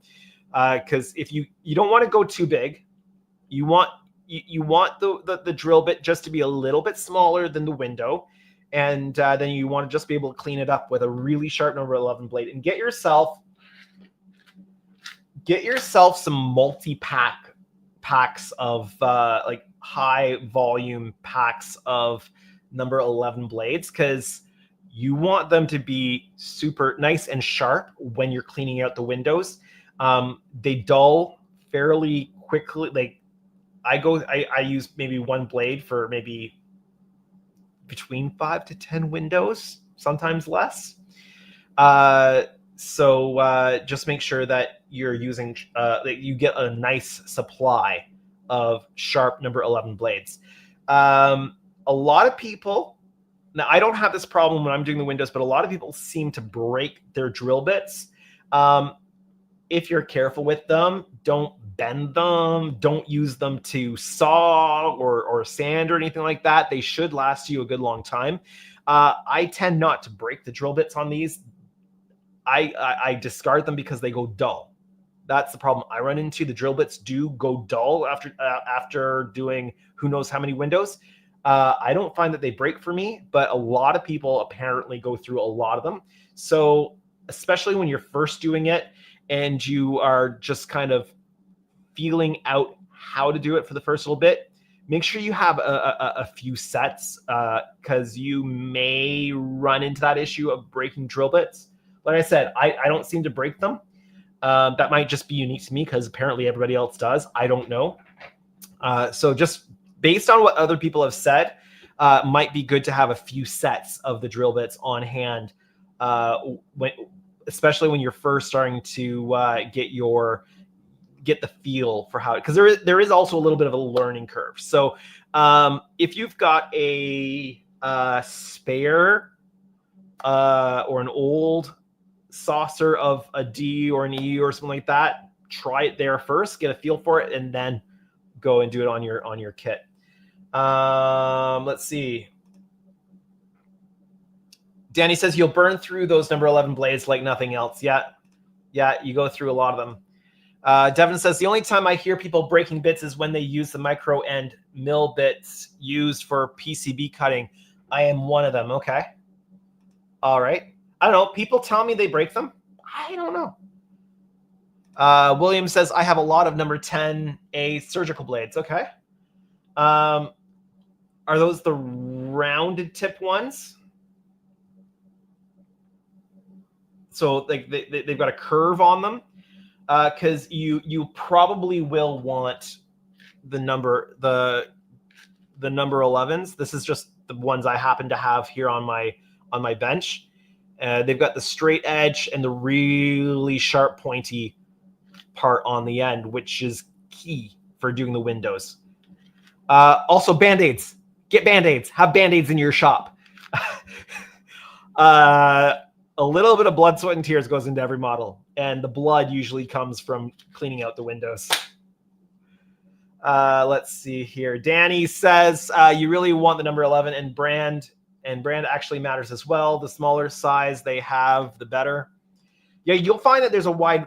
Speaker 1: Because if you don't want to go too big, you want you want the drill bit just to be a little bit smaller than the window, and then you want to just be able to clean it up with a really sharp number 11 blade, and get yourself some packs of like high volume packs of number 11 blades, because you want them to be super nice and sharp when you're cleaning out the windows. They dull fairly quickly. Like I use maybe one blade for maybe between 5 to 10 windows, sometimes less. So just make sure that you're using that you get a nice supply of sharp number 11 blades. A lot of people, now I don't have this problem when I'm doing the windows, but a lot of people seem to break their drill bits. If you're careful with them, don't bend them, don't use them to saw or sand or anything like that. They should last you a good long time. I tend not to break the drill bits on these. I discard them because they go dull. That's the problem I run into. The drill bits do go dull after doing who knows how many windows. I don't find that they break for me, but a lot of people apparently go through a lot of them. So especially when you're first doing it and you are just kind of feeling out how to do it for the first little bit, make sure you have a few sets, because you may run into that issue of breaking drill bits. Like I said, I don't seem to break them. That might just be unique to me because apparently everybody else does. I don't know. So just based on what other people have said, might be good to have a few sets of the drill bits on hand, especially when you're first starting to get the feel for how, because there is also a little bit of a learning curve. So if you've got a spare or an old saucer of a D or an E or something like that, try it there first, get a feel for it, and then go and do it on your kit. Let's see. Danny says you'll burn through those number 11 blades like nothing else. Yeah, you go through a lot of them. Devin says the only time I hear people breaking bits is when they use the micro and mill bits used for PCB cutting. I am one of them. Okay. All right. I don't know. People tell me they break them. I don't know. William says I have a lot of number 10A surgical blades. Okay. Are those the rounded tip ones? So like they've got a curve on them. Because you probably will want the number 11s. This is just the ones I happen to have here on my bench. They've got the straight edge and the really sharp pointy part on the end, which is key for doing the windows. Also Band-Aids. Get Band-Aids. Have Band-Aids in your shop. A little bit of blood, sweat, and tears goes into every model, and the blood usually comes from cleaning out the windows. Let's see here. Danny says you really want the number 11, and brand actually matters as well. The smaller size they have, the better. Yeah, you'll find that there's a wide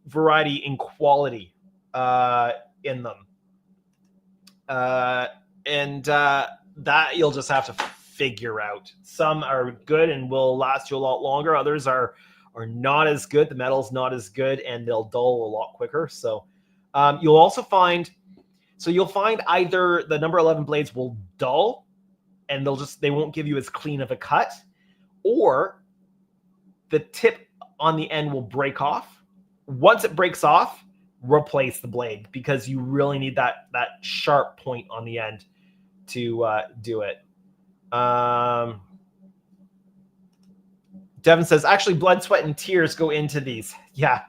Speaker 1: variety in quality in them, and that you'll just have to figure out. Some are good and will last you a lot longer. Others are not as good. The metal's not as good, and they'll dull a lot quicker. So you'll also find either the number 11 blades will dull and they won't give you as clean of a cut, or the tip on the end will break off. Once it breaks off, replace the blade, because you really need that sharp point on the end to do it. Devin says, actually, blood, sweat, and tears go into these. Yeah,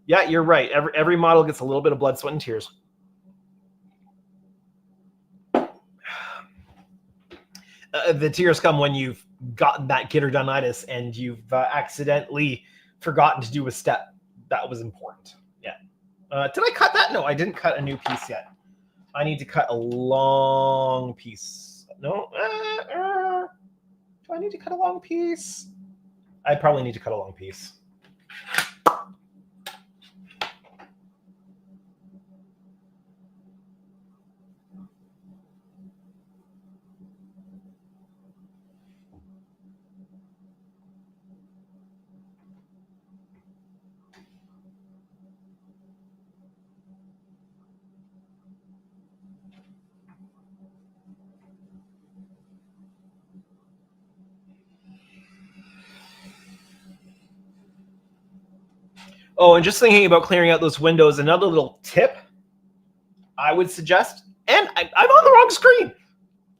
Speaker 1: you're right. Every model gets a little bit of blood, sweat, and tears. The tears come when you've gotten that gitterdonitis and you've accidentally forgotten to do a step that was important. Yeah. Did I cut that? No, I didn't cut a new piece yet. I need to cut a long piece. No. Do I need to cut a long piece? I probably need to cut a long piece. Oh, and just thinking about clearing out those windows, another little tip I would suggest, and I'm on the wrong screen.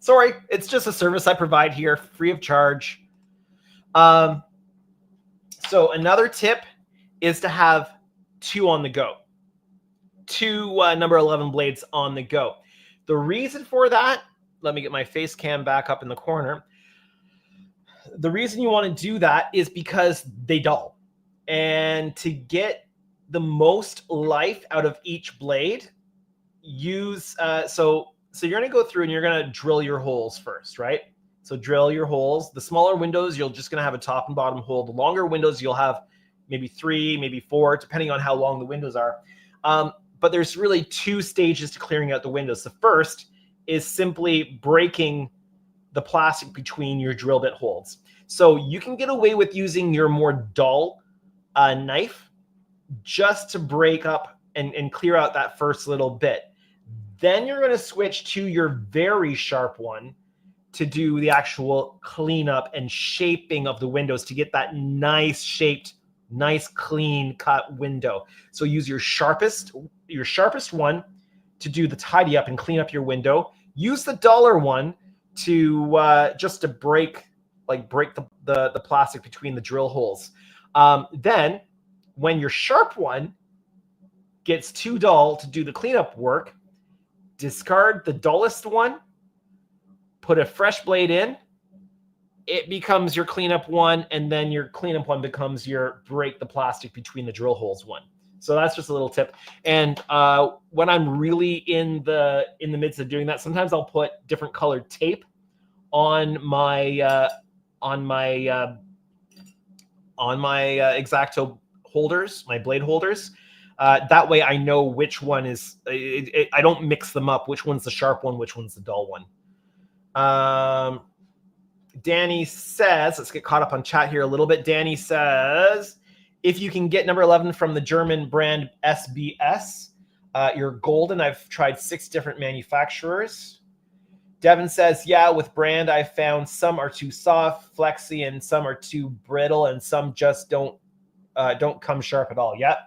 Speaker 1: Sorry, it's just a service I provide here, free of charge. So another tip is to have 2 on the go. 2 number 11 blades on the go. The reason for that, let me get my face cam back up in the corner. The reason you want to do that is because they dull. And to get the most life out of each blade, use, so you're going to go through and you're going to drill your holes first, right? So drill your holes. The smaller windows, you're just going to have a top and bottom hole. The longer windows, you'll have maybe 3, maybe 4, depending on how long the windows are. But there's really 2 stages to clearing out the windows. The first is simply breaking the plastic between your drill bit holes. So you can get away with using your more dull knife just to break up and clear out that first little bit. Then you're going to switch to your very sharp one to do the actual cleanup and shaping of the windows to get that nice shaped, nice clean cut window. So use your sharpest one to do the tidy up and clean up your window. Use the duller one to just to break the plastic between the drill holes. Then when your sharp one gets too dull to do the cleanup work, discard the dullest one, put a fresh blade in, it becomes your cleanup one, and then your cleanup one becomes your break the plastic between the drill holes one. So that's just a little tip. And when I'm really in the midst of doing that, sometimes I'll put different colored tape on my X-Acto holders, my blade holders. That way I know which one is, I don't mix them up, which one's the sharp one, which one's the dull one. Danny says, let's get caught up on chat here a little bit. Danny says, if you can get number 11 from the German brand SBS, you're golden. I've tried 6 different manufacturers. Devin says, yeah, with brand, I found some are too soft, flexy, and some are too brittle, and some just don't come sharp at all. Yep.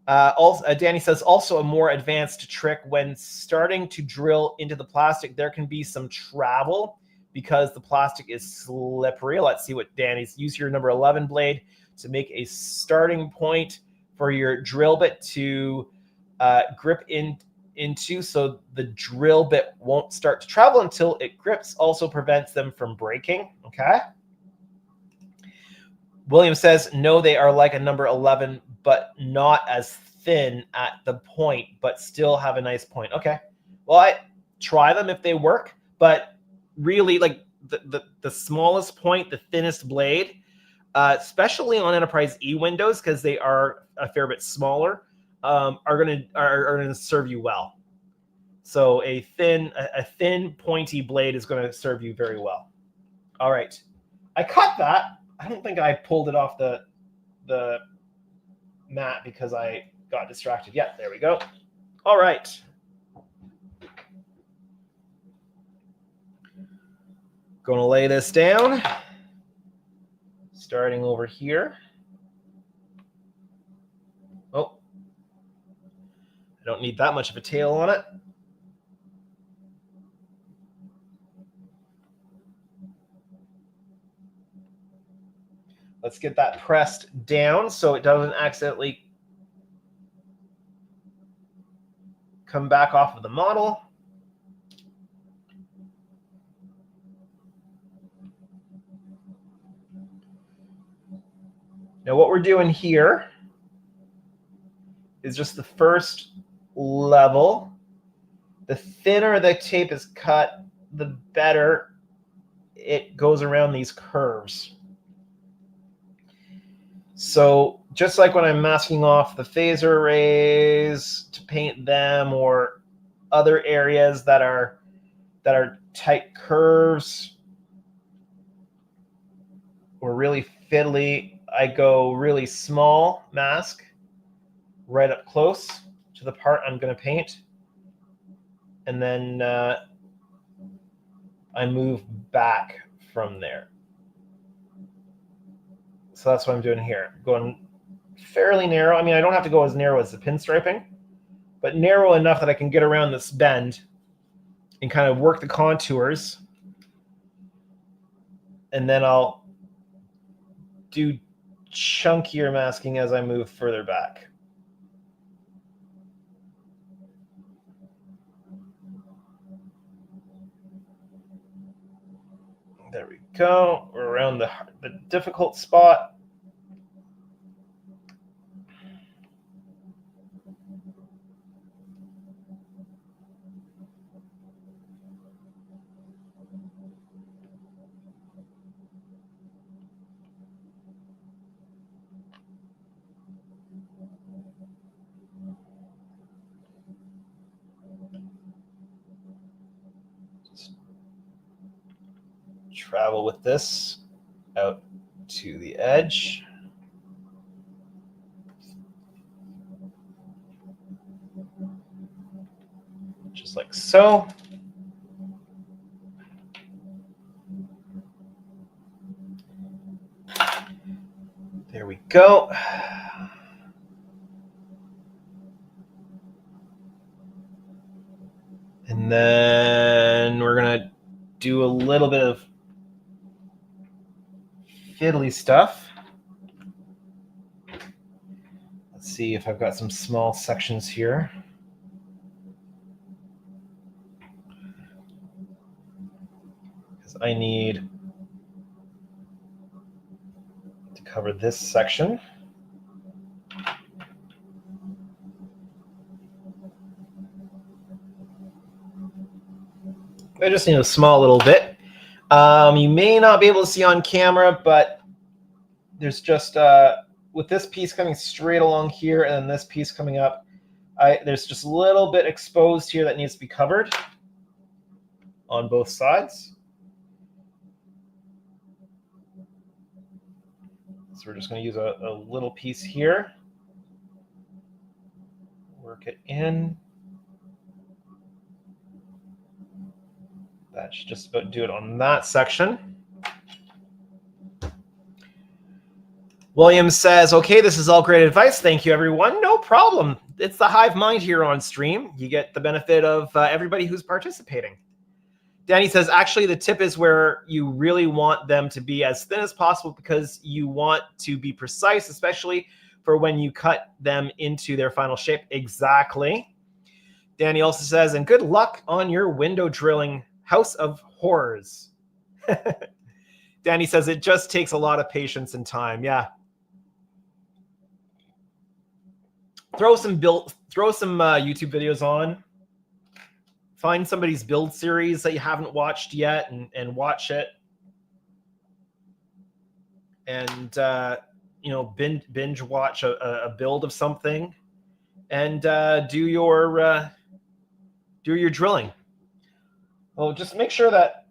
Speaker 1: Also, Danny says, also a more advanced trick when starting to drill into the plastic, there can be some travel because the plastic is slippery. Let's see what Danny's. Use your number 11 blade to make a starting point for your drill bit to grip into, so the drill bit won't start to travel until it grips. Also prevents them from breaking. Okay. William says, no, they are like a number 11, but not as thin at the point, but still have a nice point. Okay. Well, I try them if they work, but really like the smallest point, the thinnest blade, especially on Enterprise E windows, because they are a fair bit smaller, are gonna serve you well. So a thin pointy blade is going to serve you very well. All right, I cut that. I don't think I pulled it off the mat because I got distracted. Yeah, there we go. All right. Going to lay this down. Starting over here. Oh, I don't need that much of a tail on it. Let's get that pressed down so it doesn't accidentally come back off of the model. Now what we're doing here is just the first level. The thinner the tape is cut, the better it goes around these curves. So just like when I'm masking off the phaser arrays to paint them, or other areas that are tight curves or really fiddly, I go really small mask right up close to the part I'm going to paint, and then I move back from there. So that's what I'm doing here, going fairly narrow. I mean, I don't have to go as narrow as the pinstriping, but narrow enough that I can get around this bend and kind of work the contours. And then I'll do chunkier masking as I move further back. There we go. We're around the difficult spot. Just travel with this out to the edge. Just like so. There we go. And then we're going to do a little bit of fiddly stuff. Let's see if I've got some small sections here. Because I need to cover this section. I just need a small little bit. You may not be able to see on camera, but there's just, with this piece coming straight along here and then this piece coming up, there's just a little bit exposed here that needs to be covered on both sides. So we're just going to use a little piece here. Work it in. That should just about do it on that section. William says, okay, this is all great advice. Thank you, everyone. No problem. It's the hive mind here on stream. You get the benefit of everybody who's participating. Danny says, actually, the tip is where you really want them to be as thin as possible because you want to be precise, especially for when you cut them into their final shape. Exactly. Danny also says, and good luck on your window drilling, House of Horrors. Danny says, it just takes a lot of patience and time. Yeah. Throw some YouTube videos on. Find somebody's build series that you haven't watched yet and watch it. And, binge watch a build of something and do your drilling. Well, just make sure that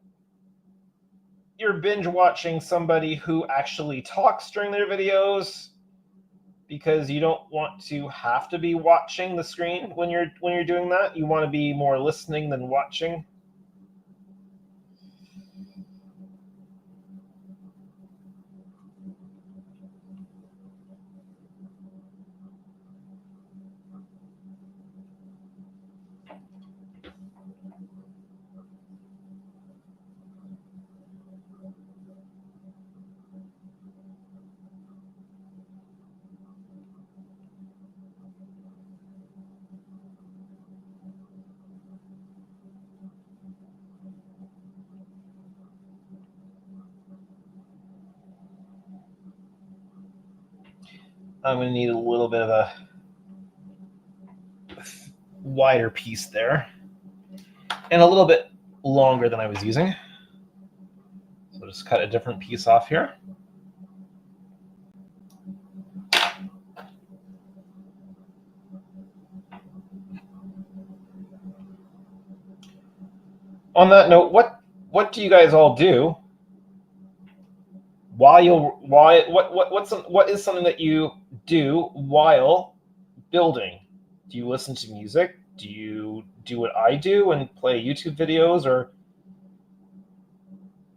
Speaker 1: you're binge watching somebody who actually talks during their videos, because you don't want to have to be watching the screen when you're doing that. You want to be more listening than watching. I'm going to need a little bit of a wider piece there and a little bit longer than I was using. So just cut a different piece off here. On that note, what do you guys all do what is something that you do while building? Do you listen to music? Do you do what I do and play YouTube videos or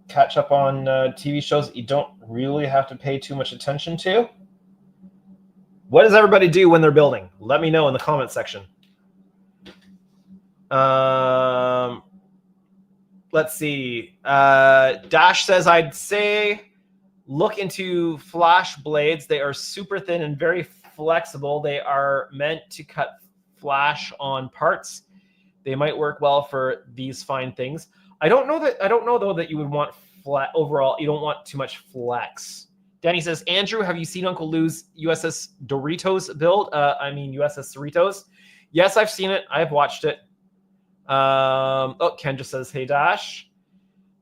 Speaker 1: catch up on TV shows that you don't really have to pay too much attention to? What does everybody do when they're building? Let me know in the comment section. Let's see. Dash says, I'd say look into flash blades. They are super thin and very flexible. They are meant to cut flash on parts. They might work well for these fine things. I don't know though that you would want flat overall. You don't want too much flex. Danny says, Andrew, have you seen Uncle Lou's USS Doritos build? USS Cerritos. Yes, I've seen it. I've watched it. Ken just says, hey, Dash.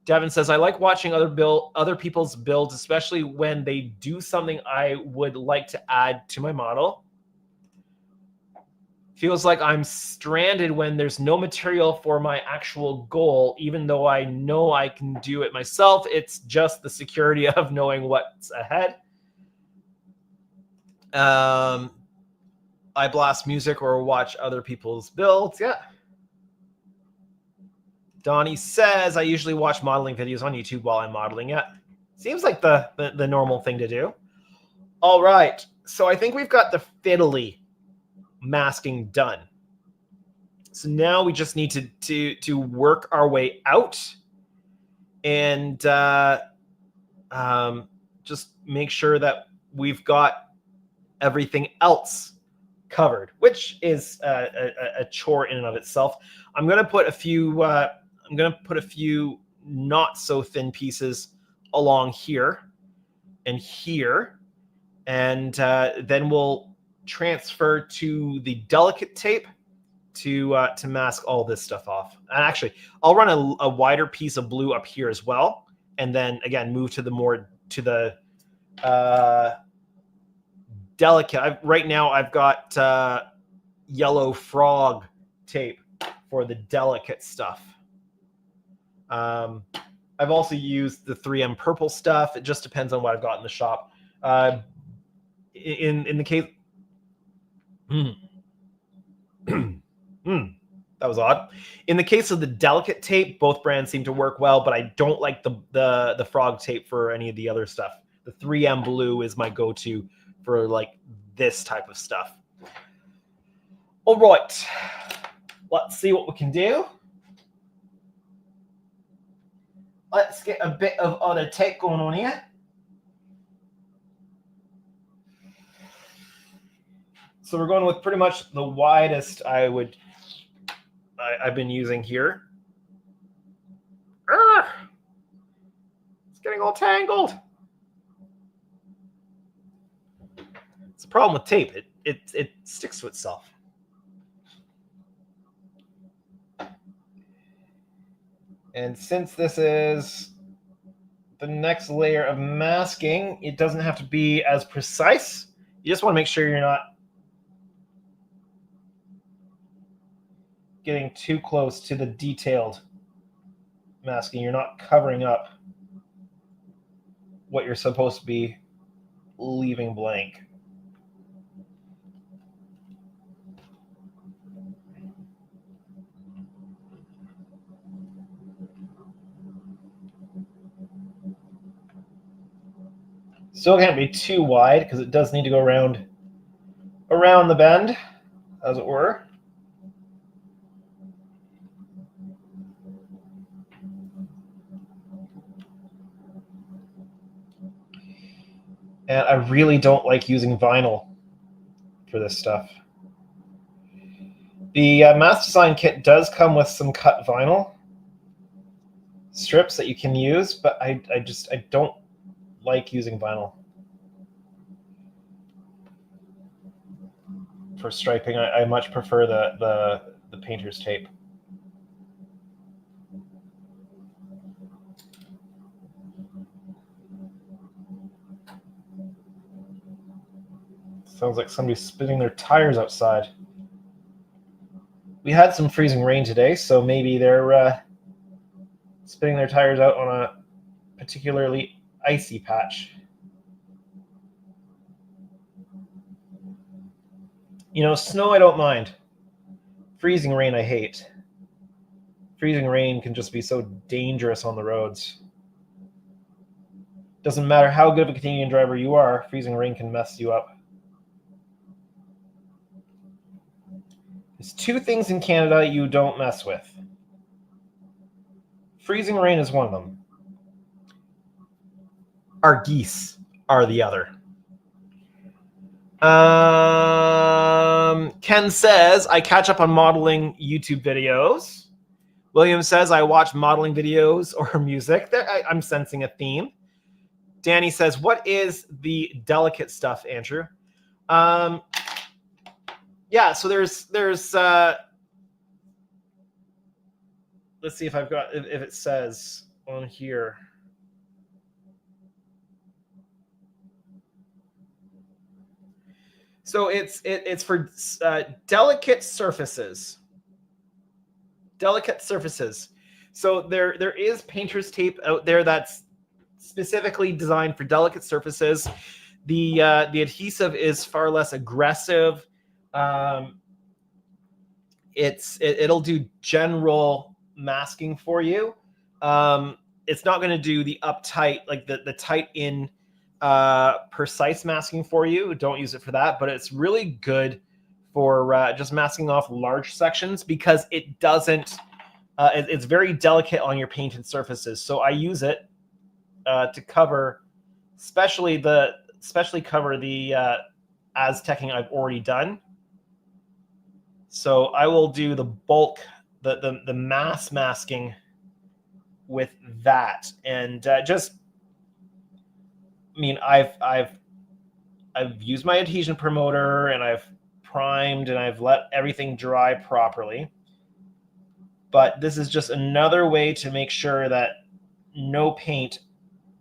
Speaker 1: Devin says, I like watching other people's builds, especially when they do something I would like to add to my model. Feels like I'm stranded when there's no material for my actual goal, even though I know I can do it myself. It's just the security of knowing what's ahead. I blast music or watch other people's builds. Yeah. Donnie says, I usually watch modeling videos on YouTube while I'm modeling it. Seems like the normal thing to do. All right. So I think we've got the fiddly masking done. So now we just need to work our way out and just make sure that we've got everything else covered, which is a chore in and of itself. I'm going to put a few not so thin pieces along here and here, and then we'll transfer to the delicate tape to mask all this stuff off. And actually, I'll run a wider piece of blue up here as well, and then again move to the delicate. Right now I've got yellow frog tape for the delicate stuff. I've also used the 3M purple stuff. It just depends on what I've got in the shop. In the case, that was odd. In the case of the delicate tape, both brands seem to work well, but I don't like the frog tape for any of the other stuff. The 3M blue is my go-to for like this type of stuff. All right, let's see what we can do. Let's get a bit of other tape going on here. So we're going with pretty much the widest I've been using here. It's getting all tangled. It's a problem with tape. It sticks to itself. And since this is the next layer of masking, it doesn't have to be as precise. You just want to make sure you're not getting too close to the detailed masking. You're not covering up what you're supposed to be leaving blank. Still can't be too wide because it does need to go around the bend, as it were. And I really don't like using vinyl for this stuff. The mass design kit does come with some cut vinyl strips that you can use, but I don't like using vinyl for striping. I much prefer the painter's tape. Sounds like somebody's spinning their tires outside. We had some freezing rain today, so maybe they're spinning their tires out on a particularly icy patch. You know, snow I don't mind. Freezing rain I hate. Freezing rain can just be so dangerous on the roads. Doesn't matter how good of a Canadian driver you are, freezing rain can mess you up. There's two things in Canada you don't mess with. Freezing rain is one of them. Our geese are the other. Ken says, I catch up on modeling YouTube videos. William says, I watch modeling videos or music. I'm sensing a theme. Danny says, what is the delicate stuff, Andrew? Yeah, so there's let's see if I've got, if it says on here. So it's for delicate surfaces. Delicate surfaces. So there is painter's tape out there that's specifically designed for delicate surfaces. The adhesive is far less aggressive. It'll do general masking for you. It's not going to do the uptight, like the tight in precise masking for you. Don't use it for that, but it's really good for just masking off large sections because it doesn't. It's very delicate on your painted surfaces. So I use it to cover, especially cover the Aztecing I've already done. So I will do the bulk, the mass masking with that, and just, I mean, I've used my adhesion promoter and I've primed and I've let everything dry properly. But this is just another way to make sure that no paint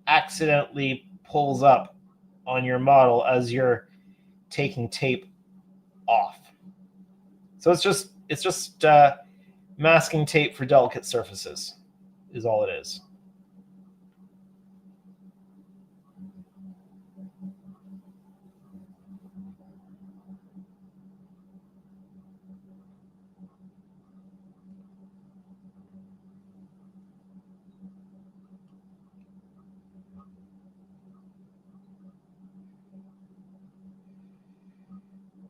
Speaker 1: accidentally pulls up on your model as you're taking tape off. So it's just masking tape for delicate surfaces is all it is.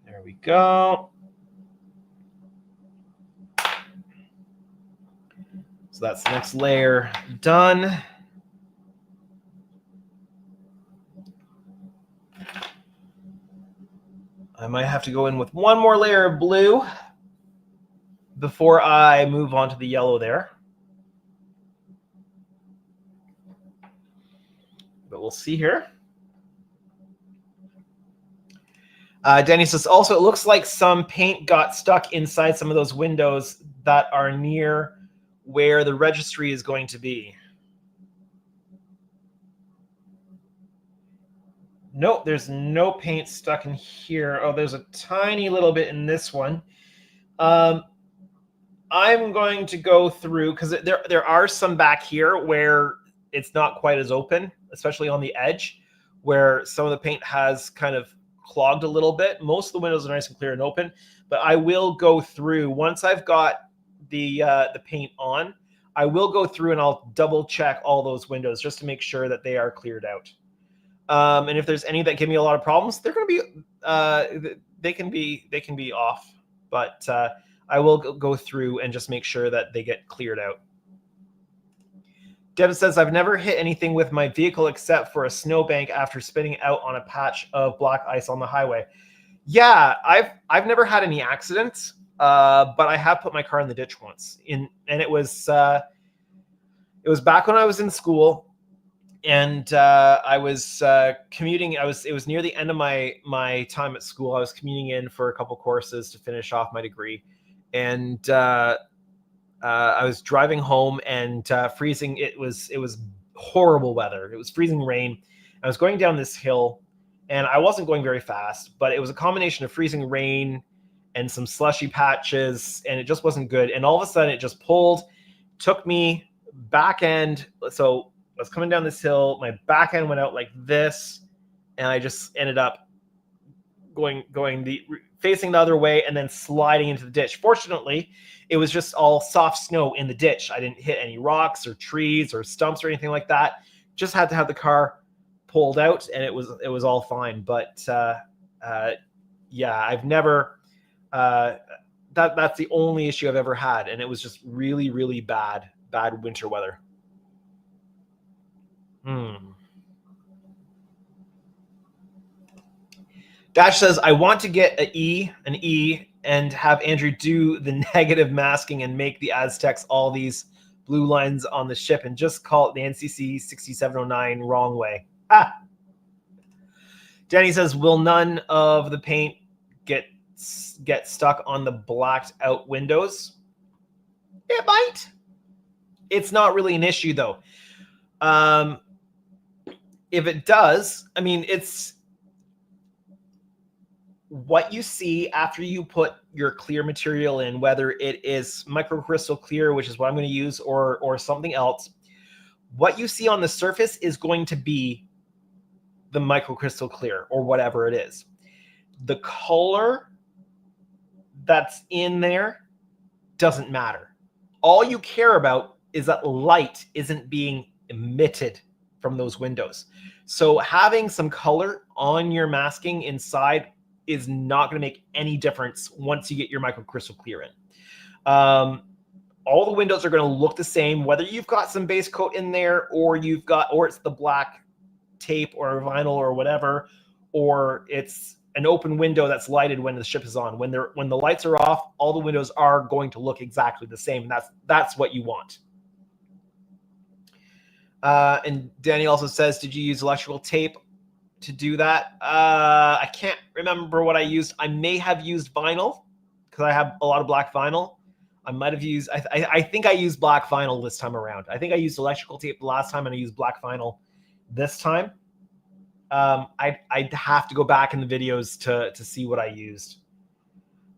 Speaker 1: There we go. So that's the next layer done. I might have to go in with one more layer of blue before I move on to the yellow there. But we'll see here. Danny says, also, it looks like some paint got stuck inside some of those windows that are near where the registry is going to be. Nope, there's no paint stuck in here. Oh, there's a tiny little bit in this one. I'm going to go through, because there are some back here where it's not quite as open, especially on the edge, where some of the paint has kind of clogged a little bit. Most of the windows are nice and clear and open, but I will go through, once I've got the paint on, I will go through and I'll double check all those windows just to make sure that they are cleared out. And if there's any that give me a lot of problems, they're going to be they can be off, but I will go through and just make sure that they get cleared out. Deb says, I've never hit anything with my vehicle except for a snowbank after spinning out on a patch of black ice on the highway. Yeah, I've never had any accidents, but I have put my car in the ditch once. And it was back when I was in school, and I was commuting. It was near the end of my time at school. I was commuting in for a couple courses to finish off my degree, and I was driving home and freezing. It was horrible weather. It was freezing rain. I was going down this hill, and I wasn't going very fast, but it was a combination of freezing rain and some slushy patches, and it just wasn't good. And all of a sudden, it just pulled, took me back end. So I was coming down this hill. My back end went out like this, and I just ended up facing the other way and then sliding into the ditch. Fortunately, it was just all soft snow in the ditch. I didn't hit any rocks or trees or stumps or anything like that. Just had to have the car pulled out, and it was all fine. But yeah, I've never that's the only issue I've ever had, and it was just really, really bad winter weather. Dash says, I want to get an E, and have Andrew do the negative masking and make the Aztecs all these blue lines on the ship and just call it the NCC 6709 wrong way. Ah. Danny says, will none of the paint get stuck on the blacked out windows? It might. It's not really an issue though. If it does, I mean, it's what you see after you put your clear material in, whether it is microcrystal clear, which is what I'm going to use, or something else. What you see on the surface is going to be the microcrystal clear or whatever it is. The color that's in there doesn't matter. All you care about is that light isn't being emitted from those windows. So having some color on your masking inside is not going to make any difference once you get your microcrystal clear in. All the windows are going to look the same, whether you've got some base coat in there or it's the black tape or vinyl or whatever, or it's an open window that's lighted when the ship is on. When the lights are off, all the windows are going to look exactly the same, and that's what you want. And Danny also says, did you use electrical tape to do that? I can't remember what I used. I may have used vinyl because I have a lot of black vinyl. I might have used, I think I used black vinyl this time around. I think I used electrical tape the last time and I used black vinyl this time. I'd have to go back in the videos to see what I used.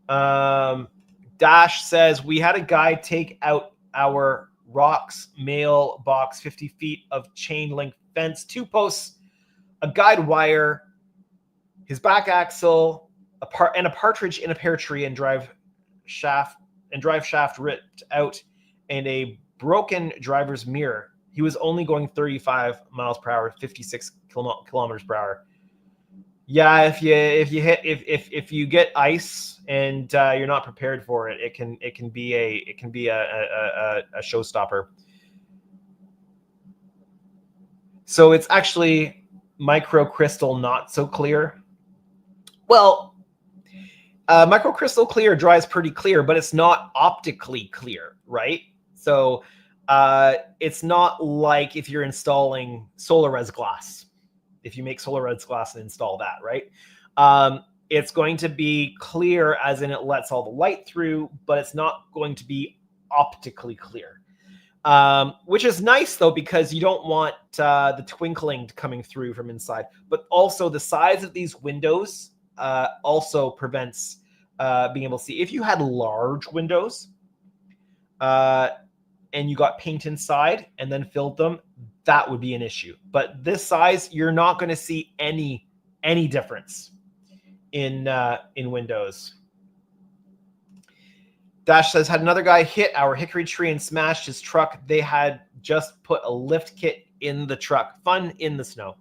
Speaker 1: Dash says, we had a guy take out our rocks mailbox, 50 feet of chain link fence, 2 posts, a guide wire, his back axle, and a partridge in a pear tree, and drive shaft ripped out, and a broken driver's mirror. He was only going 35 miles per hour, 56 kilometers per hour. Yeah, if you get ice and you're not prepared for it, it can be a showstopper. So it's actually microcrystal not so clear. Well, microcrystal clear dries pretty clear, but it's not optically clear, right? So it's not like if you're installing SolarRes glass. If you make SolarRes glass and install that, right? It's going to be clear as in it lets all the light through, but it's not going to be optically clear. Which is nice though, because you don't want the twinkling coming through from inside, but also the size of these windows also prevents being able to see. If you had large windows and you got paint inside and then filled them, that would be an issue. But this size, you're not going to see any difference in windows. Dash says, had another guy hit our hickory tree and smashed his truck. They had just put a lift kit in the truck. Fun in the snow.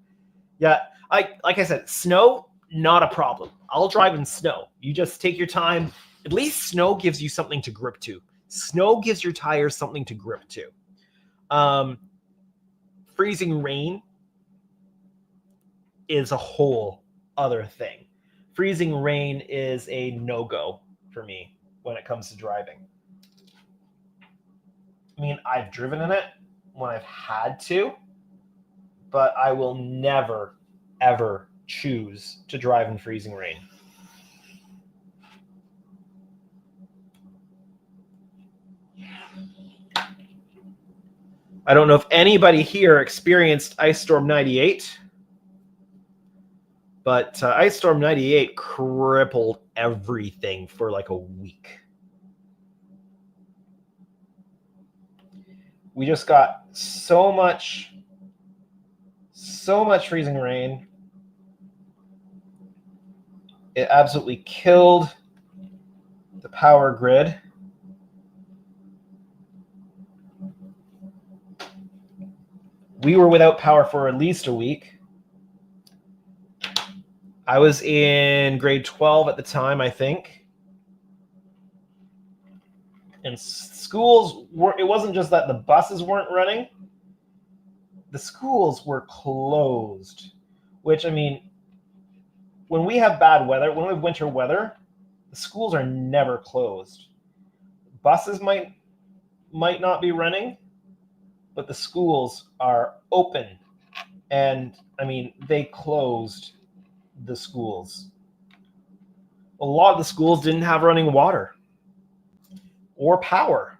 Speaker 1: Yeah, like I said, snow, not a problem. I'll drive in snow. You just take your time. At least snow gives you something to grip to. Snow gives your tires something to grip to. Freezing rain is a whole other thing. Freezing rain is a no-go for me when it comes to driving. I mean, I've driven in it when I've had to, but I will never, ever choose to drive in freezing rain. I don't know if anybody here experienced Ice Storm 98, but Ice Storm 98 crippled everything for like a week. We just got so much freezing rain. It absolutely killed the power grid. We were without power for at least a week. I was in grade 12 at the time, I think. And schools were, it wasn't just that the buses weren't running, the schools were closed, which, I mean, when we have bad weather, when we have winter weather, the schools are never closed. Buses might not be running, but the schools are open. And I mean, they closed the schools. A lot of the schools didn't have running water or power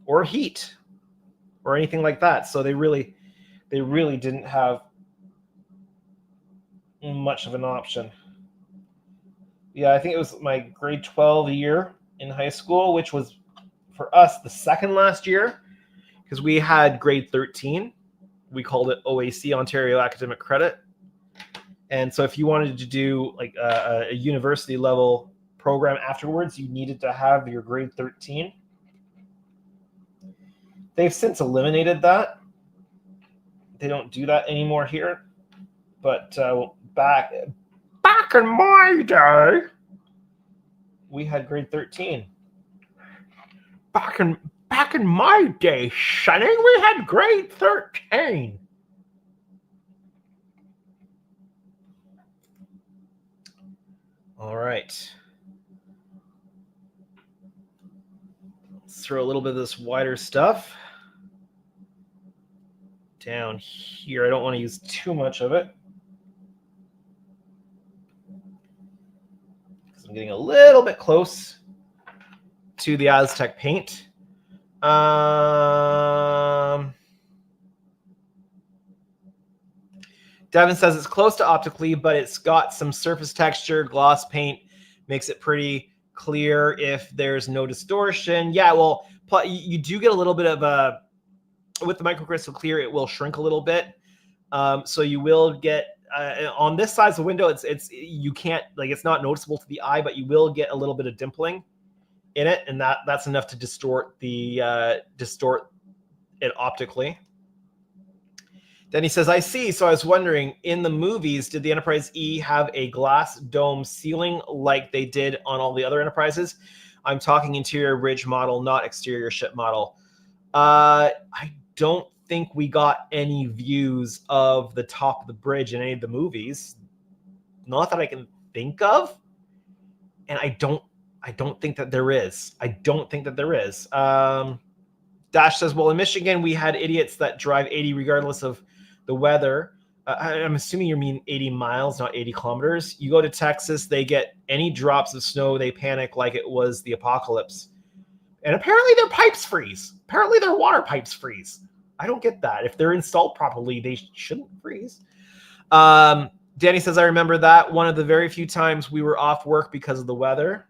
Speaker 1: or heat or anything like that. So they really didn't have much of an option. Yeah, I think it was my grade 12 year in high school, which was for us the second last year, because we had grade 13. We called it OAC, Ontario Academic Credit. And so if you wanted to do like a university level program afterwards, you needed to have your grade 13. They've since eliminated that. They don't do that anymore here. But back in my day, we had grade 13. Back in my day, Sonny, we had grade 13. All right. Let's throw a little bit of this wider stuff down here. I don't want to use too much of it, because I'm getting a little bit close to the Aztec paint. Devin says it's close to optically, but it's got some surface texture. Gloss paint makes it pretty clear if there's no distortion. Yeah, well, you do get a little bit of a, with the microcrystal clear, it will shrink a little bit. So you will get, on this size of the window, you can't, like, it's not noticeable to the eye, but you will get a little bit of dimpling in it, and that's enough to distort it optically. Then he says, I see. So I was wondering, in the movies, did the Enterprise E have a glass dome ceiling like they did on all the other Enterprises? I'm talking interior bridge model, not exterior ship model. I don't think we got any views of the top of the bridge in any of the movies. Not that I can think of. And I don't think that there is. I don't think that there is. Dash says, well, in Michigan, we had idiots that drive 80 regardless of the weather. I'm assuming you mean 80 miles, not 80 kilometers. You go to Texas, they get any drops of snow, they panic like it was the apocalypse. And apparently their pipes freeze. Apparently their water pipes freeze. I don't get that. If they're installed properly, they shouldn't freeze. Danny says, I remember that. One of the very few times we were off work because of the weather.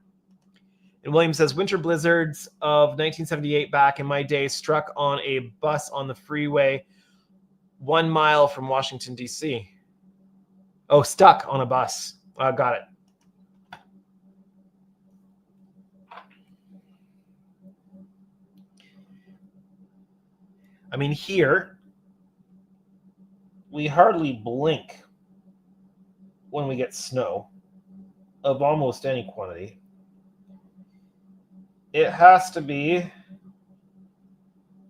Speaker 1: And William says, winter blizzards of 1978 back in my day struck on a bus on the freeway 1 mile from Washington, D.C. Oh, stuck on a bus. Got it. I mean, here, we hardly blink when we get snow of almost any quantity. It has to be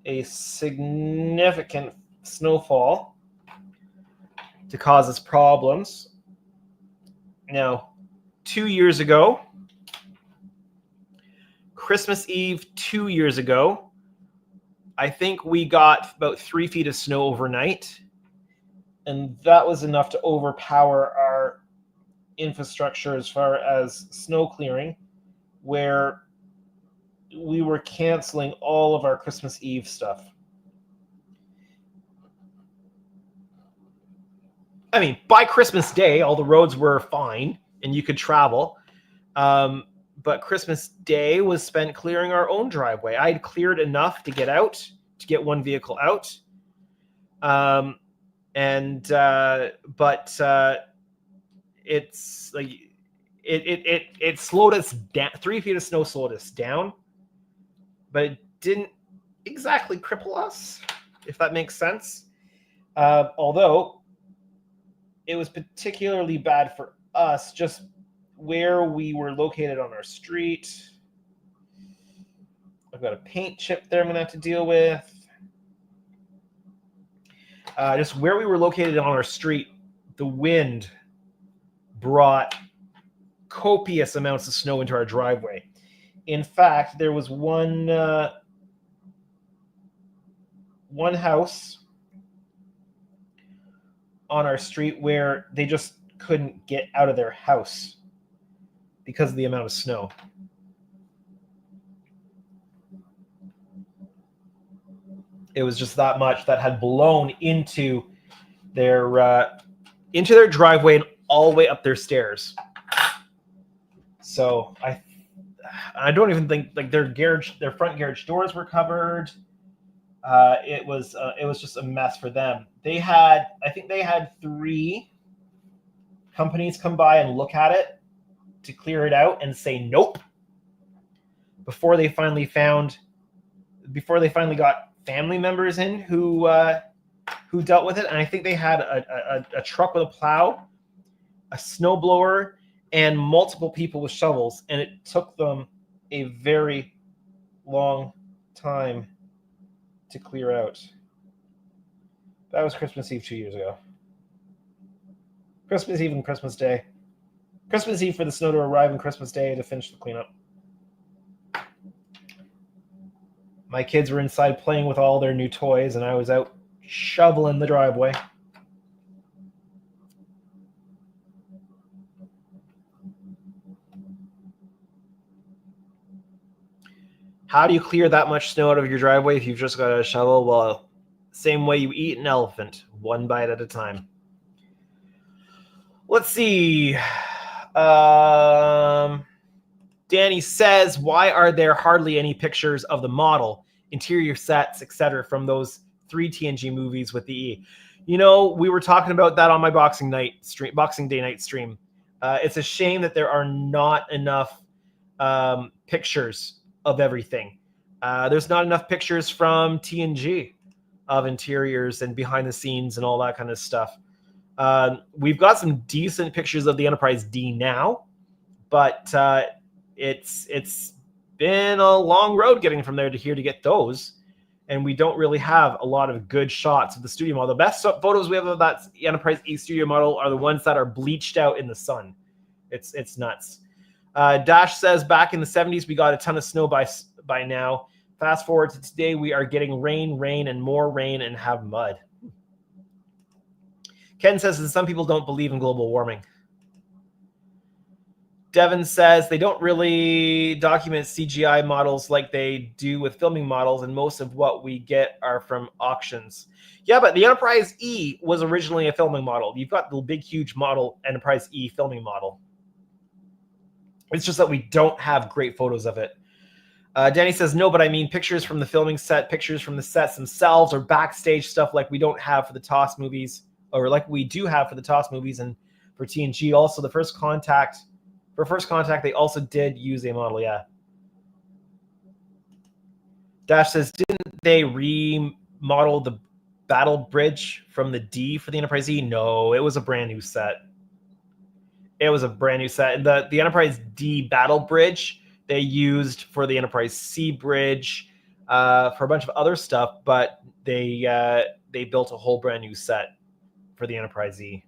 Speaker 1: a significant snowfall to cause us problems. Now, 2 years ago, Christmas Eve 2 years ago, I think we got about 3 feet of snow overnight, and that was enough to overpower our infrastructure as far as snow clearing, where we were canceling all of our Christmas Eve stuff. I mean, by Christmas Day, all the roads were fine and you could travel. But Christmas Day was spent clearing our own driveway. I had cleared enough to get out, to get one vehicle out. It's like it slowed us down. 3 feet of snow slowed us down, but it didn't exactly cripple us, if that makes sense. Although it was particularly bad for us just where we were located on our street. got a paint chip there I'm going to have to deal with. Just where we were located on our street, the wind brought copious amounts of snow into our driveway. In fact, there was one house on our street where they just couldn't get out of their house because of the amount of snow. It was just that much that had blown into their driveway and all the way up their stairs. So I don't even think like their front garage doors were covered. It was just a mess for them. I think they had 3 companies come by and look at it to clear it out and say nope before they finally got family members in who dealt with it. And I think they had a truck with a plow, a snowblower, and multiple people with shovels, and it took them a very long time to clear out. That was Christmas Eve 2 years ago. Christmas Eve and Christmas Day. Christmas Eve for the snow to arrive and Christmas Day to finish the cleanup. My kids were inside playing with all their new toys, and I was out shoveling the driveway. How do you clear that much snow out of your driveway if you've just got a shovel? Well, same way you eat an elephant, one bite at a time. Let's see. Danny says, why are there hardly any pictures of the model, interior sets, etc. from those 3 TNG movies with the E? You know, we were talking about that on my Boxing Day night stream. It's a shame that there are not enough pictures of everything. There's not enough pictures from TNG of interiors and behind the scenes and all that kind of stuff. We've got some decent pictures of the Enterprise D now, but it's been a long road getting from there to here to get those, and we don't really have a lot of good shots of the studio model. The best photos we have of that Enterprise E studio model are the ones that are bleached out in the sun. It's nuts. Dash says, back in the 70s, we got a ton of snow by now. Fast forward to today, we are getting rain, and more rain, and have mud. Ken says that some people don't believe in global warming. Devin says they don't really document CGI models like they do with filming models, and most of what we get are from auctions. Yeah, but the Enterprise E was originally a filming model. You've got the big, huge model, Enterprise E filming model. It's just that we don't have great photos of it. Danny says, no, but I mean pictures from the filming set, pictures from the sets themselves, or backstage stuff like we don't have for the TOS movies, or like we do have for the TOS movies and for TNG. Also, for First Contact, they also did use a model, yeah. Dash says, didn't they remodel the battle bridge from the D for the Enterprise E? No, it was a brand new set. It was a brand new set. The Enterprise D battle bridge they used for the Enterprise C bridge, for a bunch of other stuff, but they built a whole brand new set for the Enterprise E.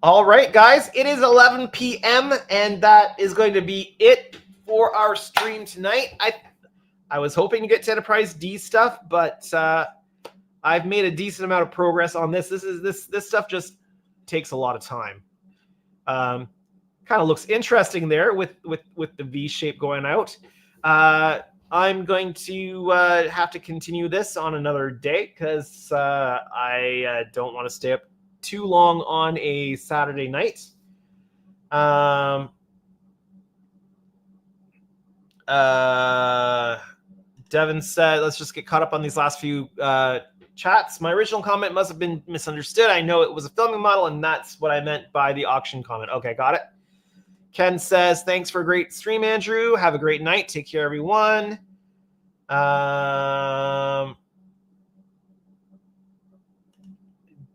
Speaker 1: All right, guys, it is 11 p.m. and that is going to be it for our stream tonight. I was hoping to get to Enterprise D stuff, but I've made a decent amount of progress on this. This stuff just takes a lot of time. Kind of looks interesting there with the V shape going out. I'm going to have to continue this on another day because I don't want to stay up too long on a Saturday night. Devin said, let's just get caught up on these last few chats. My original comment must have been misunderstood. I know it was a filming model, and that's what I meant by the auction comment. Okay, got it. Ken says, thanks for a great stream, Andrew. Have a great night. Take care, everyone.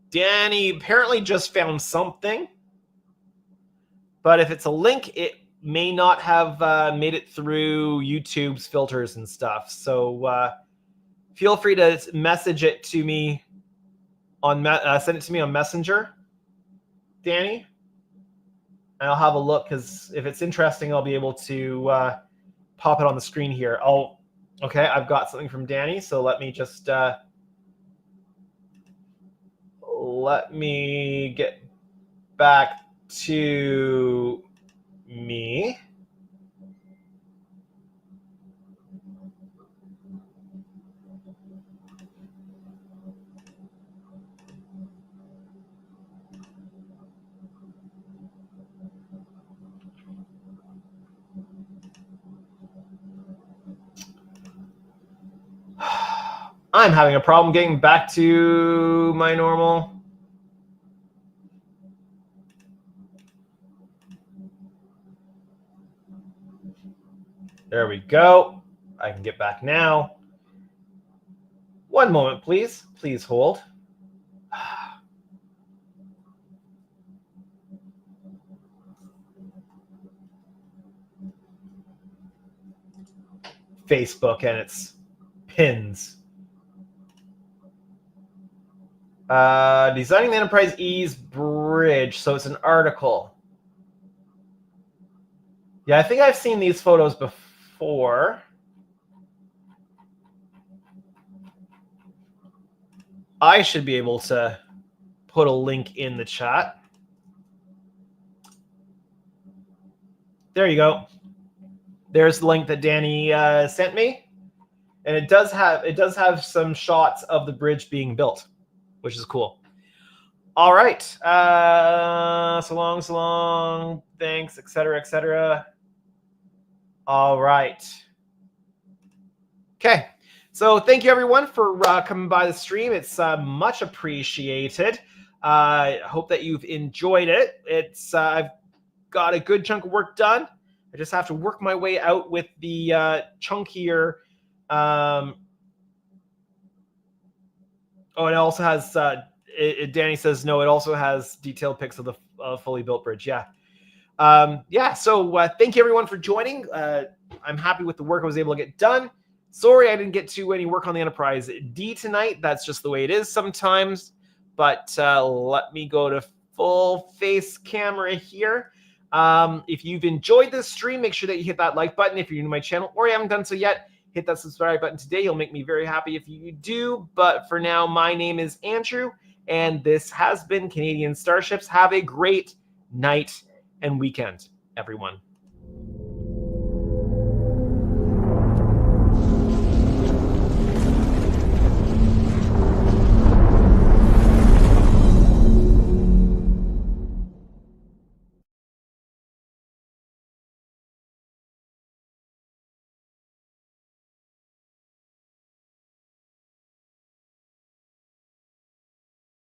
Speaker 1: Danny apparently just found something. But if it's a link, it may not have made it through YouTube's filters and stuff. So feel free to message it to me on send it to me on Messenger, Danny, and I'll have a look, because if it's interesting, I'll be able to pop it on the screen here. Okay, I've got something from Danny, so let me just let me get back to me. I'm having a problem getting back to my normal. There we go. I can get back now. One moment, please. Please hold. Facebook and its pins. Designing the Enterprise E's bridge. So it's an article. Yeah, I think I've seen these photos before. I should be able to put a link in the chat. There you go. There's the link that Danny sent me, and it does have some shots of the bridge being built, which is cool. All right. So long. Thanks, etc., etc. All right. Okay. So thank you, everyone, for coming by the stream. It's much appreciated. I hope that you've enjoyed it. It's I've got a good chunk of work done. I just have to work my way out with the chunkier. Oh, it also has. Danny says no. It also has detailed pics of the fully built bridge. Yeah. Yeah. So thank you, everyone, for joining. I'm happy with the work I was able to get done. Sorry I didn't get to any work on the Enterprise D tonight. That's just the way it is sometimes. But let me go to full face camera here. If you've enjoyed this stream, make sure that you hit that like button. If you're new to my channel or you haven't done so yet, hit that subscribe button today. You'll make me very happy if you do. But for now, my name is Andrew, and this has been Canadian Starships. Have a great night and weekend, everyone.